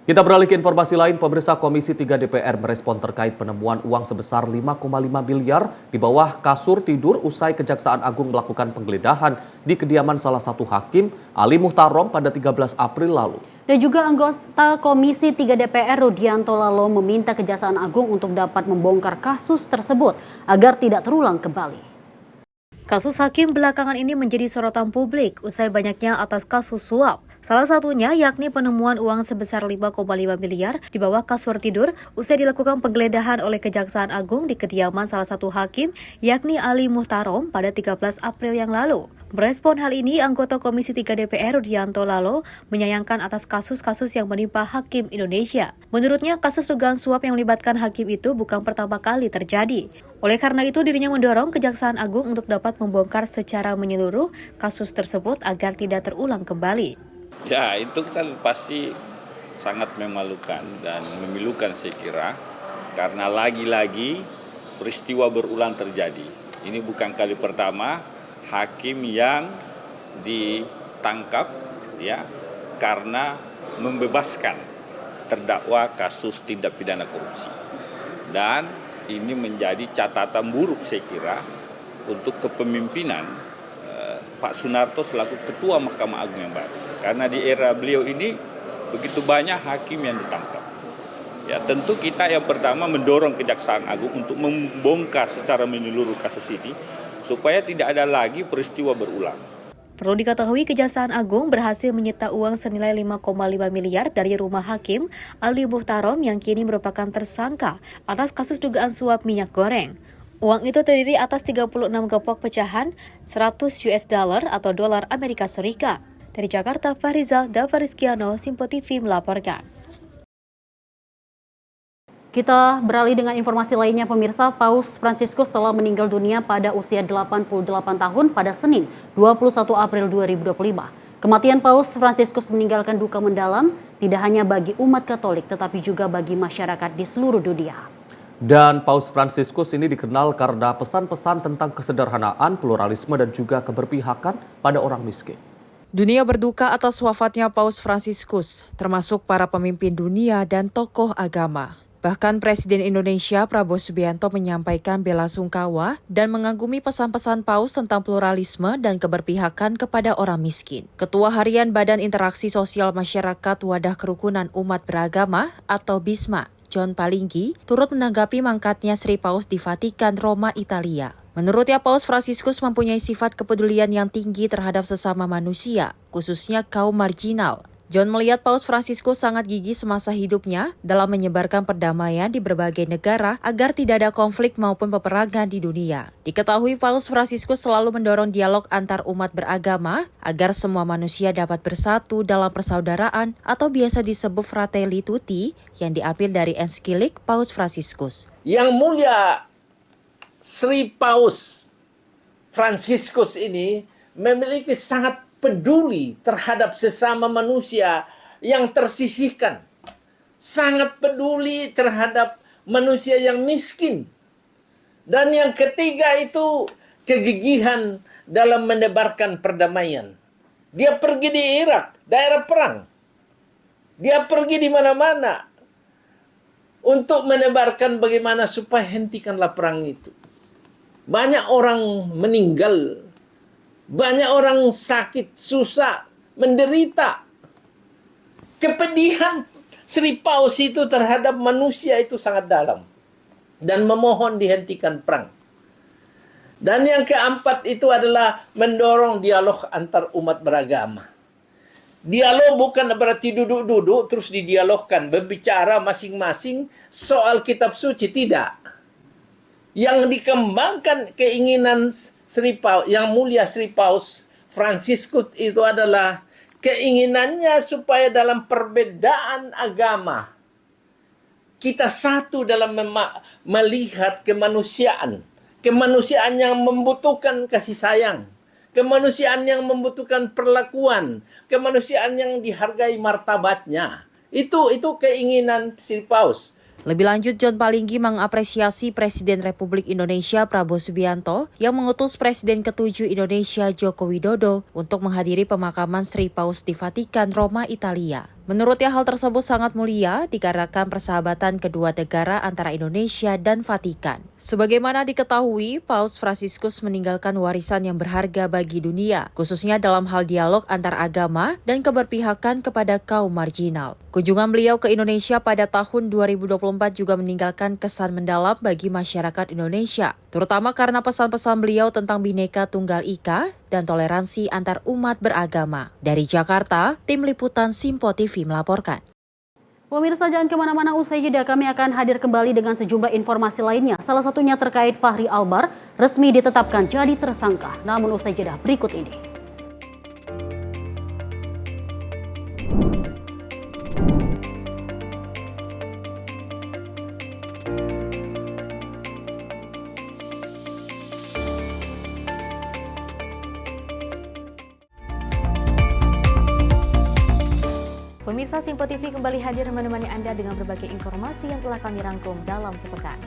S2: Kita beralih ke informasi lain, pemirsa. Komisi 3 DPR merespon terkait penemuan uang sebesar 5,5 miliar di bawah kasur tidur usai Kejaksaan Agung melakukan penggeledahan di kediaman salah satu hakim, Ali Muhtarom, pada 13 April lalu.
S1: Dan juga anggota Komisi 3 DPR Rudianto Lalo meminta Kejaksaan Agung untuk dapat membongkar kasus tersebut agar tidak terulang kembali.
S3: Kasus hakim belakangan ini menjadi sorotan publik usai banyaknya atas kasus suap. Salah satunya yakni penemuan uang sebesar 5,5 miliar di bawah kasur tidur usai dilakukan penggeledahan oleh Kejaksaan Agung di kediaman salah satu hakim yakni Ali Muhtarom pada 13 April yang lalu. Merespon hal ini, anggota Komisi 3 DPR Rudianto Lalo menyayangkan atas kasus-kasus yang menimpa hakim Indonesia. Menurutnya, kasus dugaan suap yang melibatkan hakim itu bukan pertama kali terjadi. Oleh karena itu, dirinya mendorong Kejaksaan Agung untuk dapat membongkar secara menyeluruh kasus tersebut agar tidak terulang kembali.
S10: Ya, itu kan pasti sangat memalukan dan memilukan saya kira, karena lagi-lagi peristiwa berulang terjadi. Ini bukan kali pertama hakim yang ditangkap ya karena membebaskan terdakwa kasus tindak pidana korupsi. Dan ini menjadi catatan buruk saya kira untuk kepemimpinan Pak Sunarto selaku Ketua Mahkamah Agung yang baru. Karena di era beliau ini begitu banyak hakim yang ditangkap. Ya, tentu kita yang pertama mendorong Kejaksaan Agung untuk membongkar secara menyeluruh kasus ini supaya tidak ada lagi peristiwa berulang.
S3: Perlu diketahui, Kejaksaan Agung berhasil menyita uang senilai 5,5 miliar dari rumah hakim Ali Muhtarom yang kini merupakan tersangka atas kasus dugaan suap minyak goreng. Uang itu terdiri atas 36 gepok pecahan $100 atau dolar Amerika Serikat. Dari Jakarta, Fahrizal Davarizkiano, Sinpo TV melaporkan.
S1: Kita beralih dengan informasi lainnya, pemirsa. Paus Fransiskus telah meninggal dunia pada usia 88 tahun pada Senin 21 April 2025. Kematian Paus Fransiskus meninggalkan duka mendalam tidak hanya bagi umat Katolik tetapi juga bagi masyarakat di seluruh dunia.
S2: Dan Paus Fransiskus ini dikenal karena pesan-pesan tentang kesederhanaan, pluralisme dan juga keberpihakan pada orang miskin.
S20: Dunia berduka atas wafatnya Paus Fransiskus, termasuk para pemimpin dunia dan tokoh agama. Bahkan Presiden Indonesia Prabowo Subianto menyampaikan belasungkawa dan mengagumi pesan-pesan Paus tentang pluralisme dan keberpihakan kepada orang miskin. Ketua Harian Badan Interaksi Sosial Masyarakat Wadah Kerukunan Umat Beragama atau BISMA, John Palinggi, turut menanggapi mangkatnya Sri Paus di Vatikan, Roma, Italia. Menurutnya, Paus Fransiskus mempunyai sifat kepedulian yang tinggi terhadap sesama manusia, khususnya kaum marginal. John melihat Paus Fransiskus sangat gigih semasa hidupnya dalam menyebarkan perdamaian di berbagai negara agar tidak ada konflik maupun peperangan di dunia. Diketahui Paus Fransiskus selalu mendorong dialog antar umat beragama agar semua manusia dapat bersatu dalam persaudaraan atau biasa disebut Fratelli Tutti yang diambil dari ensiklik Paus Fransiskus.
S21: Yang mulia Sri Paus Fransiskus ini memiliki sangat peduli terhadap sesama manusia yang tersisihkan. Sangat peduli terhadap manusia yang miskin. Dan yang ketiga itu kegigihan dalam menebarkan perdamaian. Dia pergi di Irak, daerah perang. Dia pergi di mana-mana untuk menebarkan bagaimana supaya hentikanlah perang itu. Banyak orang meninggal. Banyak orang sakit, susah, menderita. Kepedihan Sri Paus itu terhadap manusia itu sangat dalam. Dan memohon dihentikan perang. Dan yang keempat itu adalah mendorong dialog antar umat beragama. Dialog bukan berarti duduk-duduk terus didialogkan, berbicara masing-masing soal kitab suci, tidak. Yang dikembangkan keinginan Sri Paus, yang mulia Sri Paus Fransiskus itu adalah keinginannya supaya dalam perbedaan agama kita satu dalam melihat kemanusiaan. Kemanusiaan yang membutuhkan kasih sayang. Kemanusiaan yang membutuhkan perlakuan. Kemanusiaan yang dihargai martabatnya. Itu keinginan si paus.
S20: Lebih lanjut, John Palinggi mengapresiasi Presiden Republik Indonesia Prabowo Subianto yang mengutus Presiden ke-7 Indonesia Joko Widodo untuk menghadiri pemakaman Sri Paus di Vatikan, Roma, Italia. Menurutnya hal tersebut sangat mulia dikarenakan persahabatan kedua negara antara Indonesia dan Vatikan. Sebagaimana diketahui, Paus Fransiskus meninggalkan warisan yang berharga bagi dunia, khususnya dalam hal dialog antar agama dan keberpihakan kepada kaum marginal. Kunjungan beliau ke Indonesia pada tahun 2024 juga meninggalkan kesan mendalam bagi masyarakat Indonesia, terutama karena pesan-pesan beliau tentang Bhinneka Tunggal Ika dan toleransi antar umat beragama. Dari Jakarta, Tim Liputan Simpo TV melaporkan.
S1: Pemirsa, jangan kemana-mana, usai jeda kami akan hadir kembali dengan sejumlah informasi lainnya. Salah satunya terkait Fahri Albar resmi ditetapkan jadi tersangka. Namun usai jeda berikut ini.
S3: Pemirsa, Simpo TV kembali hadir menemani Anda dengan berbagai informasi yang telah kami rangkum dalam sepekan.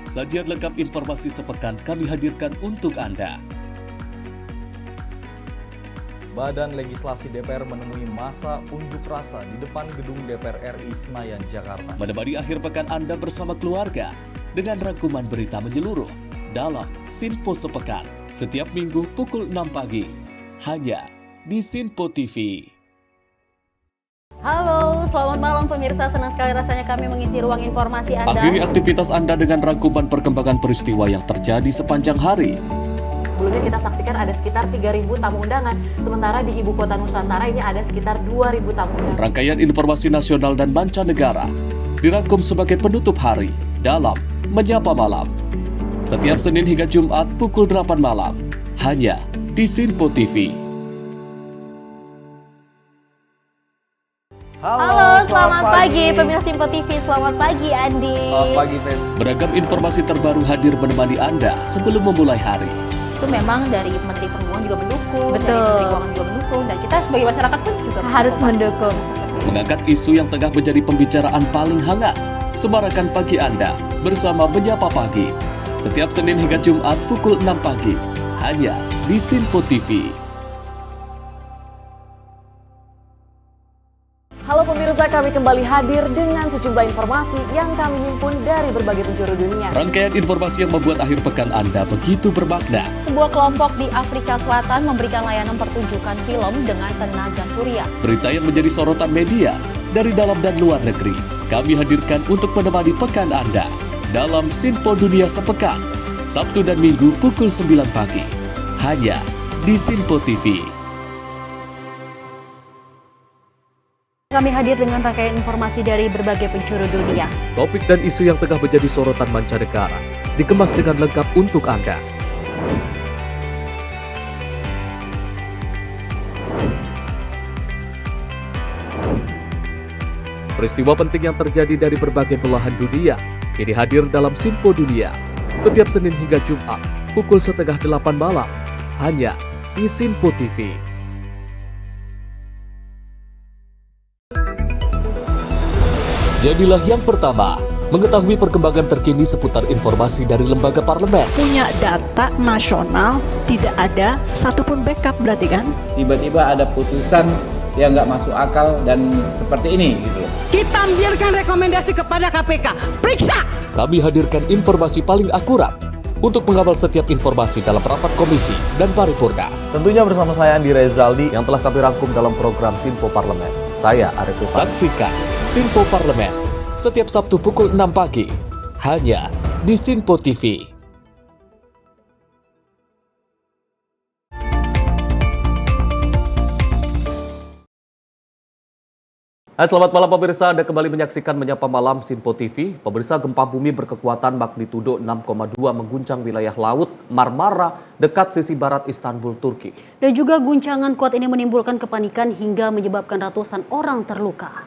S11: Sajian lengkap informasi sepekan kami hadirkan untuk Anda.
S12: Badan Legislasi DPR menemui masa unjuk rasa di depan gedung DPR RI Senayan, Jakarta.
S11: Menemani akhir pekan Anda bersama keluarga dengan rangkuman berita menyeluruh dalam Simpo Sepekan setiap minggu pukul 6 pagi hanya di Simpo TV.
S1: Halo, selamat malam pemirsa. Senang sekali rasanya kami mengisi ruang informasi Anda.
S11: Akhiri aktivitas Anda dengan rangkuman perkembangan peristiwa yang terjadi sepanjang hari.
S4: Sebelumnya kita saksikan ada sekitar 3.000 tamu undangan, sementara di Ibu Kota Nusantara ini ada sekitar 2.000 tamu undangan.
S11: Rangkaian informasi nasional dan mancanegara dirangkum sebagai penutup hari dalam Menyapa Malam. Setiap Senin hingga Jumat pukul 8 malam, hanya di Simpo TV.
S1: Halo, selamat pagi pemirsa Simpo TV. Selamat pagi Andi.
S12: Selamat pagi, Fen.
S11: Beragam informasi terbaru hadir menemani Anda sebelum memulai hari.
S1: Itu memang dari Menteri Perhubungan juga mendukung,
S8: Betul.
S1: dari Menteri Keuangan juga mendukung, dan kita sebagai masyarakat pun juga
S8: Harus mendukung.
S11: Mengangkat isu yang tengah menjadi pembicaraan paling hangat. Semarakan pagi Anda bersama Menyapa Pagi. Setiap Senin hingga Jumat pukul 6 pagi hanya di Simpo TV.
S4: Halo pemirsa, kami kembali hadir dengan sejumlah informasi yang kami himpun dari berbagai penjuru dunia.
S11: Rangkaian informasi yang membuat akhir pekan Anda begitu bermakna.
S1: Sebuah kelompok di Afrika Selatan memberikan layanan pertunjukan film dengan tenaga surya.
S11: Berita yang menjadi sorotan media dari dalam dan luar negeri kami hadirkan untuk menemani pekan Anda dalam Simpo Dunia Sepekan, Sabtu dan Minggu pukul 9 pagi, hanya di Simpo TV.
S1: Kami hadir dengan rangkaian informasi dari berbagai penjuru dunia.
S2: Topik dan isu yang tengah menjadi sorotan mancanegara dikemas dengan lengkap untuk Anda. Peristiwa penting yang terjadi dari berbagai belahan dunia ini hadir dalam Simpo Dunia setiap Senin hingga Jumat pukul 7:30 malam hanya di Simpo TV. Jadilah yang pertama mengetahui perkembangan terkini seputar informasi dari lembaga parlemen.
S13: Punya data nasional, tidak ada satupun backup berarti kan?
S14: Tiba-tiba ada putusan yang nggak masuk akal dan seperti ini gitu.
S6: Kita ambilkan rekomendasi kepada KPK, periksa!
S2: Kami hadirkan informasi paling akurat untuk mengawal setiap informasi dalam rapat komisi dan paripurna.
S12: Tentunya bersama saya Andi Rezaldi
S2: yang telah kami rangkum dalam program Simpo Parlemen. Saya Arif Rifan. Saksikan Simpo Parlemen setiap Sabtu pukul 6 pagi hanya di Simpo TV. Selamat malam pemirsa, Anda kembali menyaksikan Menyapa Malam Simpo TV. Pemirsa, gempa bumi berkekuatan magnitudo 6,2 mengguncang wilayah laut Marmara dekat sisi barat Istanbul, Turki.
S1: Dan juga guncangan kuat ini menimbulkan kepanikan hingga menyebabkan ratusan orang terluka.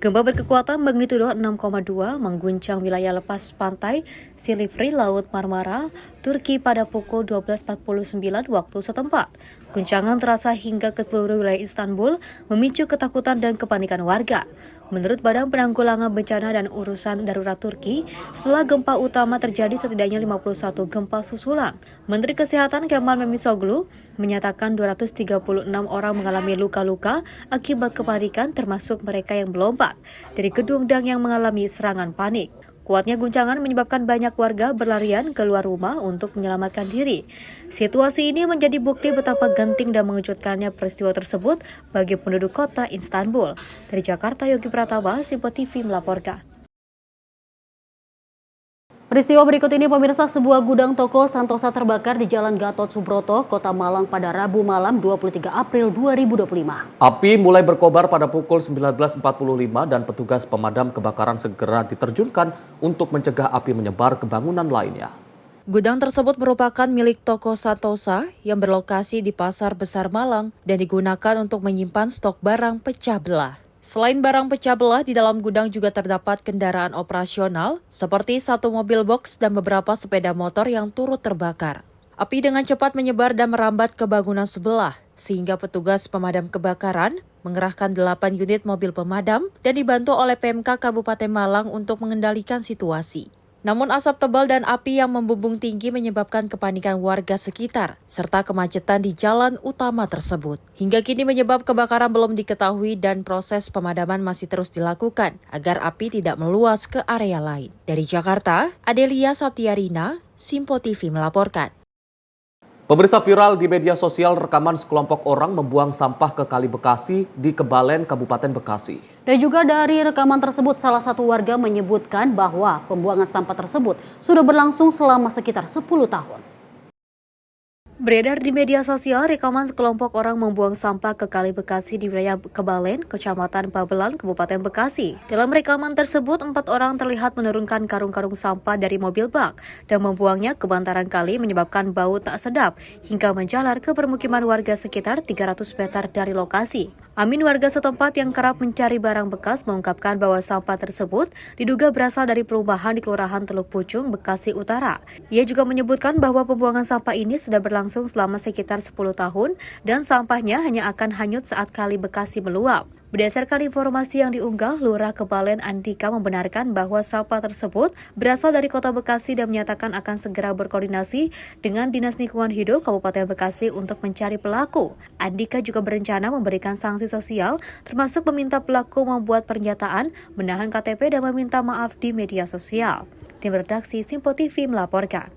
S3: Gempa berkekuatan magnitudo 6,2 mengguncang wilayah lepas pantai Silivri, Laut Marmara Turki pada pukul 12.49 waktu setempat. Guncangan terasa hingga ke seluruh wilayah Istanbul, memicu ketakutan dan kepanikan warga. Menurut Badan Penanggulangan Bencana dan Urusan Darurat Turki, setelah gempa utama terjadi setidaknya 51 gempa susulan. Menteri Kesehatan Kemal Memisoglu menyatakan 236 orang mengalami luka-luka akibat kepanikan, termasuk mereka yang melompat dari gedung dan yang mengalami serangan panik. Kuatnya guncangan menyebabkan banyak warga berlarian keluar rumah untuk menyelamatkan diri. Situasi ini menjadi bukti betapa genting dan mengejutkannya peristiwa tersebut bagi penduduk kota Istanbul. Dari Jakarta, Yogi Pratama, Simpo TV melaporkan.
S1: Peristiwa berikut ini pemirsa, sebuah gudang toko Santosa terbakar di Jalan Gatot Subroto, Kota Malang pada Rabu malam 23 April 2025.
S2: Api mulai berkobar pada pukul 19.45 dan petugas pemadam kebakaran segera diterjunkan untuk mencegah api menyebar ke bangunan lainnya.
S20: Gudang tersebut merupakan milik toko Santosa yang berlokasi di Pasar Besar Malang dan digunakan untuk menyimpan stok barang pecah belah. Selain barang pecah belah, di dalam gudang juga terdapat kendaraan operasional seperti satu mobil box dan beberapa sepeda motor yang turut terbakar. Api dengan cepat menyebar dan merambat ke bangunan sebelah, sehingga petugas pemadam kebakaran mengerahkan 8 unit mobil pemadam dan dibantu oleh PMK Kabupaten Malang untuk mengendalikan situasi. Namun asap tebal dan api yang membumbung tinggi menyebabkan kepanikan warga sekitar, serta kemacetan di jalan utama tersebut. Hingga kini penyebab kebakaran belum diketahui dan proses pemadaman masih terus dilakukan agar api tidak meluas ke area lain. Dari Jakarta, Adelia Saptiarina, Simpo TV melaporkan.
S2: Pemirsa, viral di media sosial rekaman sekelompok orang membuang sampah ke Kali Bekasi di Kebalen, Kabupaten Bekasi.
S1: Dan juga dari rekaman tersebut, salah satu warga menyebutkan bahwa pembuangan sampah tersebut sudah berlangsung selama sekitar 10 tahun.
S3: Beredar di media sosial rekaman sekelompok orang membuang sampah ke Kali Bekasi di wilayah Kebalen, Kecamatan Babelan, Kabupaten Bekasi. Dalam rekaman tersebut, 4 orang terlihat menurunkan karung-karung sampah dari mobil bak dan membuangnya ke bantaran kali, menyebabkan bau tak sedap hingga menjalar ke permukiman warga sekitar 300 meter dari lokasi. Amin, warga setempat yang kerap mencari barang bekas, mengungkapkan bahwa sampah tersebut diduga berasal dari perumahan di Kelurahan Teluk Pucung, Bekasi Utara. Ia juga menyebutkan bahwa pembuangan sampah ini sudah berlangsung selama sekitar 10 tahun dan sampahnya hanya akan hanyut saat Kali Bekasi meluap. Berdasarkan informasi yang diunggah, Lurah Kebalen Andika membenarkan bahwa sampah tersebut berasal dari Kota Bekasi dan menyatakan akan segera berkoordinasi dengan Dinas Lingkungan Hidup Kabupaten Bekasi untuk mencari pelaku. Andika juga berencana memberikan sanksi sosial, termasuk meminta pelaku membuat pernyataan, menahan KTP dan meminta maaf di media sosial. Tim redaksi Simpo TV melaporkan.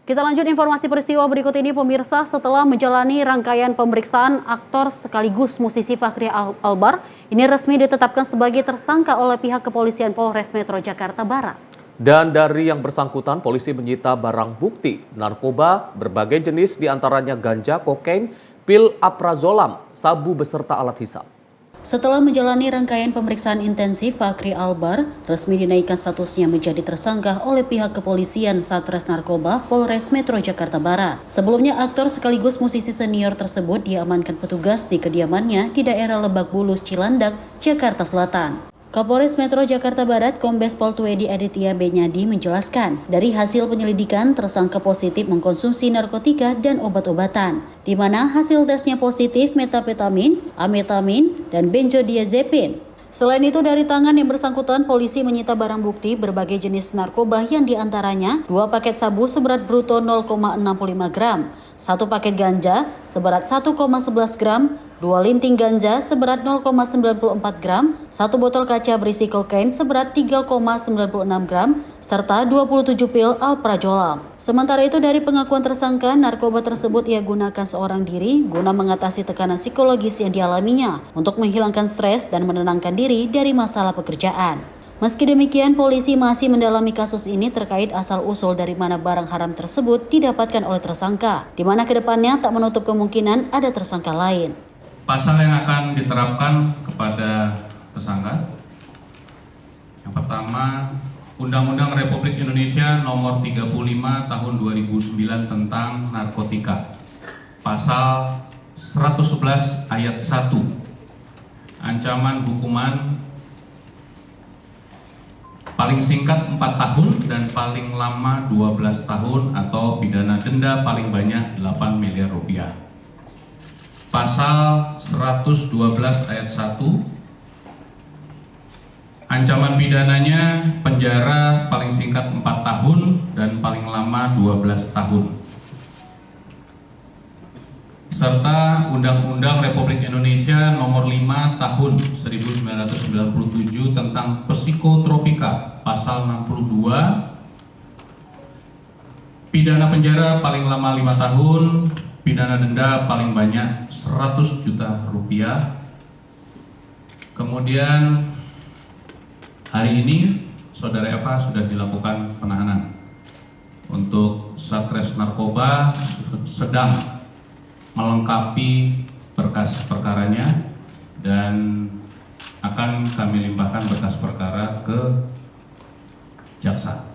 S1: Kita lanjut informasi peristiwa berikut ini, pemirsa. Setelah menjalani rangkaian pemeriksaan, aktor sekaligus musisi Fakhri Albar ini resmi ditetapkan sebagai tersangka oleh pihak kepolisian Polres Metro Jakarta Barat.
S2: Dan dari yang bersangkutan, polisi menyita barang bukti narkoba berbagai jenis, diantaranya ganja, kokain, pil aprazolam, sabu beserta alat hisap.
S1: Setelah menjalani rangkaian pemeriksaan intensif, Fakhri Albar resmi dinaikkan statusnya menjadi tersangka oleh pihak kepolisian Satres Narkoba Polres Metro Jakarta Barat. Sebelumnya, aktor sekaligus musisi senior tersebut diamankan petugas di kediamannya di daerah Lebak Bulus, Cilandak, Jakarta Selatan. Kapolres Metro Jakarta Barat Kombes Pol Tuedi Aditya Benyadi menjelaskan, dari hasil penyelidikan tersangka positif mengkonsumsi narkotika dan obat-obatan, di mana hasil tesnya positif metapetamin, ametamin, dan benzodiazepin. Selain itu, dari tangan yang bersangkutan, polisi menyita barang bukti berbagai jenis narkoba yang diantaranya 2 paket sabu seberat bruto 0,65 gram, 1 paket ganja seberat 1,11 gram, 2 linting ganja seberat 0,94 gram, 1 botol kaca berisi kokain seberat 3,96 gram, serta 27 pil alprazolam. Sementara itu, dari pengakuan tersangka, narkoba tersebut ia gunakan seorang diri guna mengatasi tekanan psikologis yang dialaminya untuk menghilangkan stres dan menenangkan diri dari masalah pekerjaan. Meski demikian, polisi masih mendalami kasus ini terkait asal-usul dari mana barang haram tersebut didapatkan oleh tersangka, di mana kedepannya tak menutup kemungkinan ada tersangka lain.
S7: Pasal yang akan diterapkan kepada tersangka, yang pertama, Undang-Undang Republik Indonesia Nomor 35 Tahun 2009 tentang narkotika, Pasal 111 Ayat 1, ancaman hukuman 4 paling singkat 4 tahun dan paling lama 12 tahun atau pidana denda paling banyak 8 miliar rupiah. Pasal 112 ayat 1, ancaman pidananya penjara paling singkat 4 tahun dan paling lama 12 tahun. Serta Undang-Undang Republik Indonesia Nomor 5 Tahun 1997 tentang Psikotropika Pasal 62, pidana penjara paling lama 5 tahun, pidana denda paling banyak 100 juta rupiah. Kemudian hari ini Saudara Eva sudah dilakukan penahanan untuk Satres Narkoba sedang melengkapi berkas perkaranya dan akan kami limpahkan berkas perkara ke jaksa.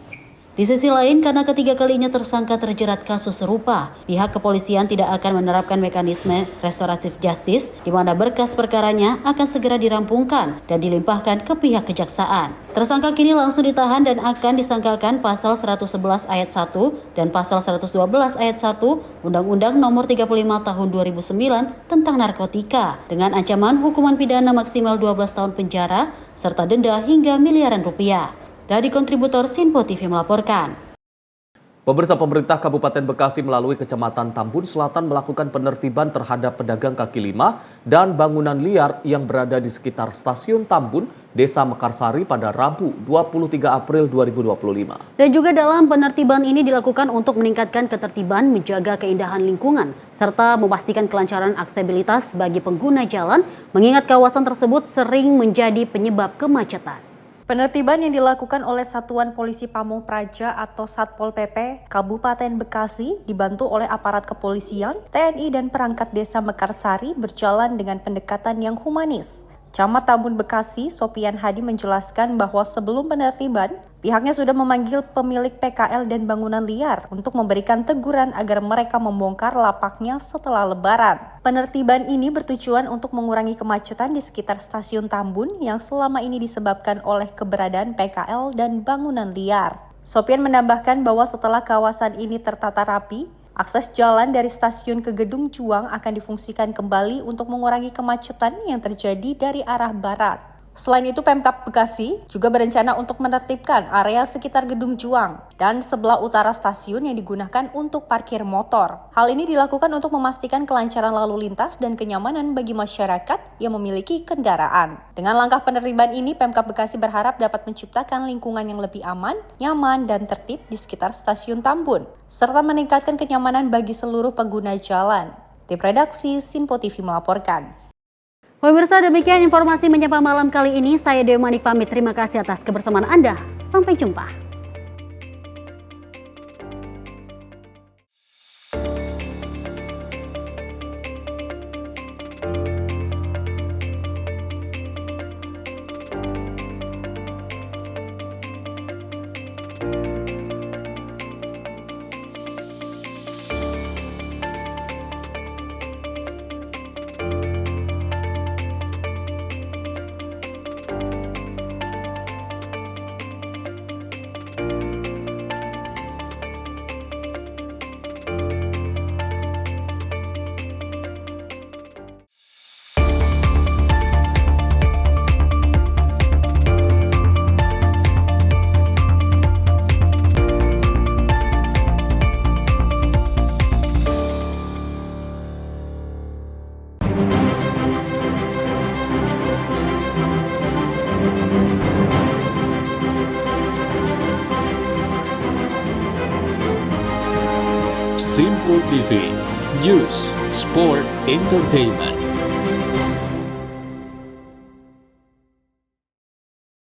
S1: Di sisi lain, karena ketiga kalinya tersangka terjerat kasus serupa, pihak kepolisian tidak akan menerapkan mekanisme restoratif justice di mana berkas perkaranya akan segera dirampungkan dan dilimpahkan ke pihak kejaksaan. Tersangka kini langsung ditahan dan akan disangkakan pasal 111 ayat 1 dan pasal 112 ayat 1 Undang-Undang Nomor 35 Tahun 2009 tentang narkotika dengan ancaman hukuman pidana maksimal 12 tahun penjara serta denda hingga miliaran rupiah. Dari kontributor Sinpo TV melaporkan.
S2: Pemirsa, pemerintah Kabupaten Bekasi melalui Kecamatan Tambun Selatan melakukan penertiban terhadap pedagang kaki lima dan bangunan liar yang berada di sekitar Stasiun Tambun, Desa Mekarsari pada Rabu 23 April 2025.
S1: Dan juga dalam penertiban ini dilakukan untuk meningkatkan ketertiban, menjaga keindahan lingkungan, serta memastikan kelancaran aksesibilitas bagi pengguna jalan, mengingat kawasan tersebut sering menjadi penyebab kemacetan.
S3: Penertiban yang dilakukan oleh Satuan Polisi Pamung Praja atau Satpol PP Kabupaten Bekasi dibantu oleh aparat kepolisian, TNI dan perangkat desa Mekarsari berjalan dengan pendekatan yang humanis. Camat Tambun Bekasi, Sopian Hadi menjelaskan bahwa sebelum penertiban, pihaknya sudah memanggil pemilik PKL dan bangunan liar untuk memberikan teguran agar mereka membongkar lapaknya setelah Lebaran. Penertiban ini bertujuan untuk mengurangi kemacetan di sekitar Stasiun Tambun yang selama ini disebabkan oleh keberadaan PKL dan bangunan liar. Sopian menambahkan bahwa setelah kawasan ini tertata rapi, akses jalan dari stasiun ke Gedung Juang akan difungsikan kembali untuk mengurangi kemacetan yang terjadi dari arah barat. Selain itu, Pemkab Bekasi juga berencana untuk menertibkan area sekitar Gedung Juang dan sebelah utara stasiun yang digunakan untuk parkir motor. Hal ini dilakukan untuk memastikan kelancaran lalu lintas dan kenyamanan bagi masyarakat yang memiliki kendaraan. Dengan langkah penertiban ini, Pemkab Bekasi berharap dapat menciptakan lingkungan yang lebih aman, nyaman, dan tertib di sekitar Stasiun Tambun, serta meningkatkan kenyamanan bagi seluruh pengguna jalan. Tim redaksi Sinpo TV melaporkan.
S1: Pemirsa, demikian informasi menyapa malam kali ini. Saya Dewi Manik pamit. Terima kasih atas kebersamaan Anda. Sampai jumpa.
S11: Sinpo TV, News, Sport, Entertainment.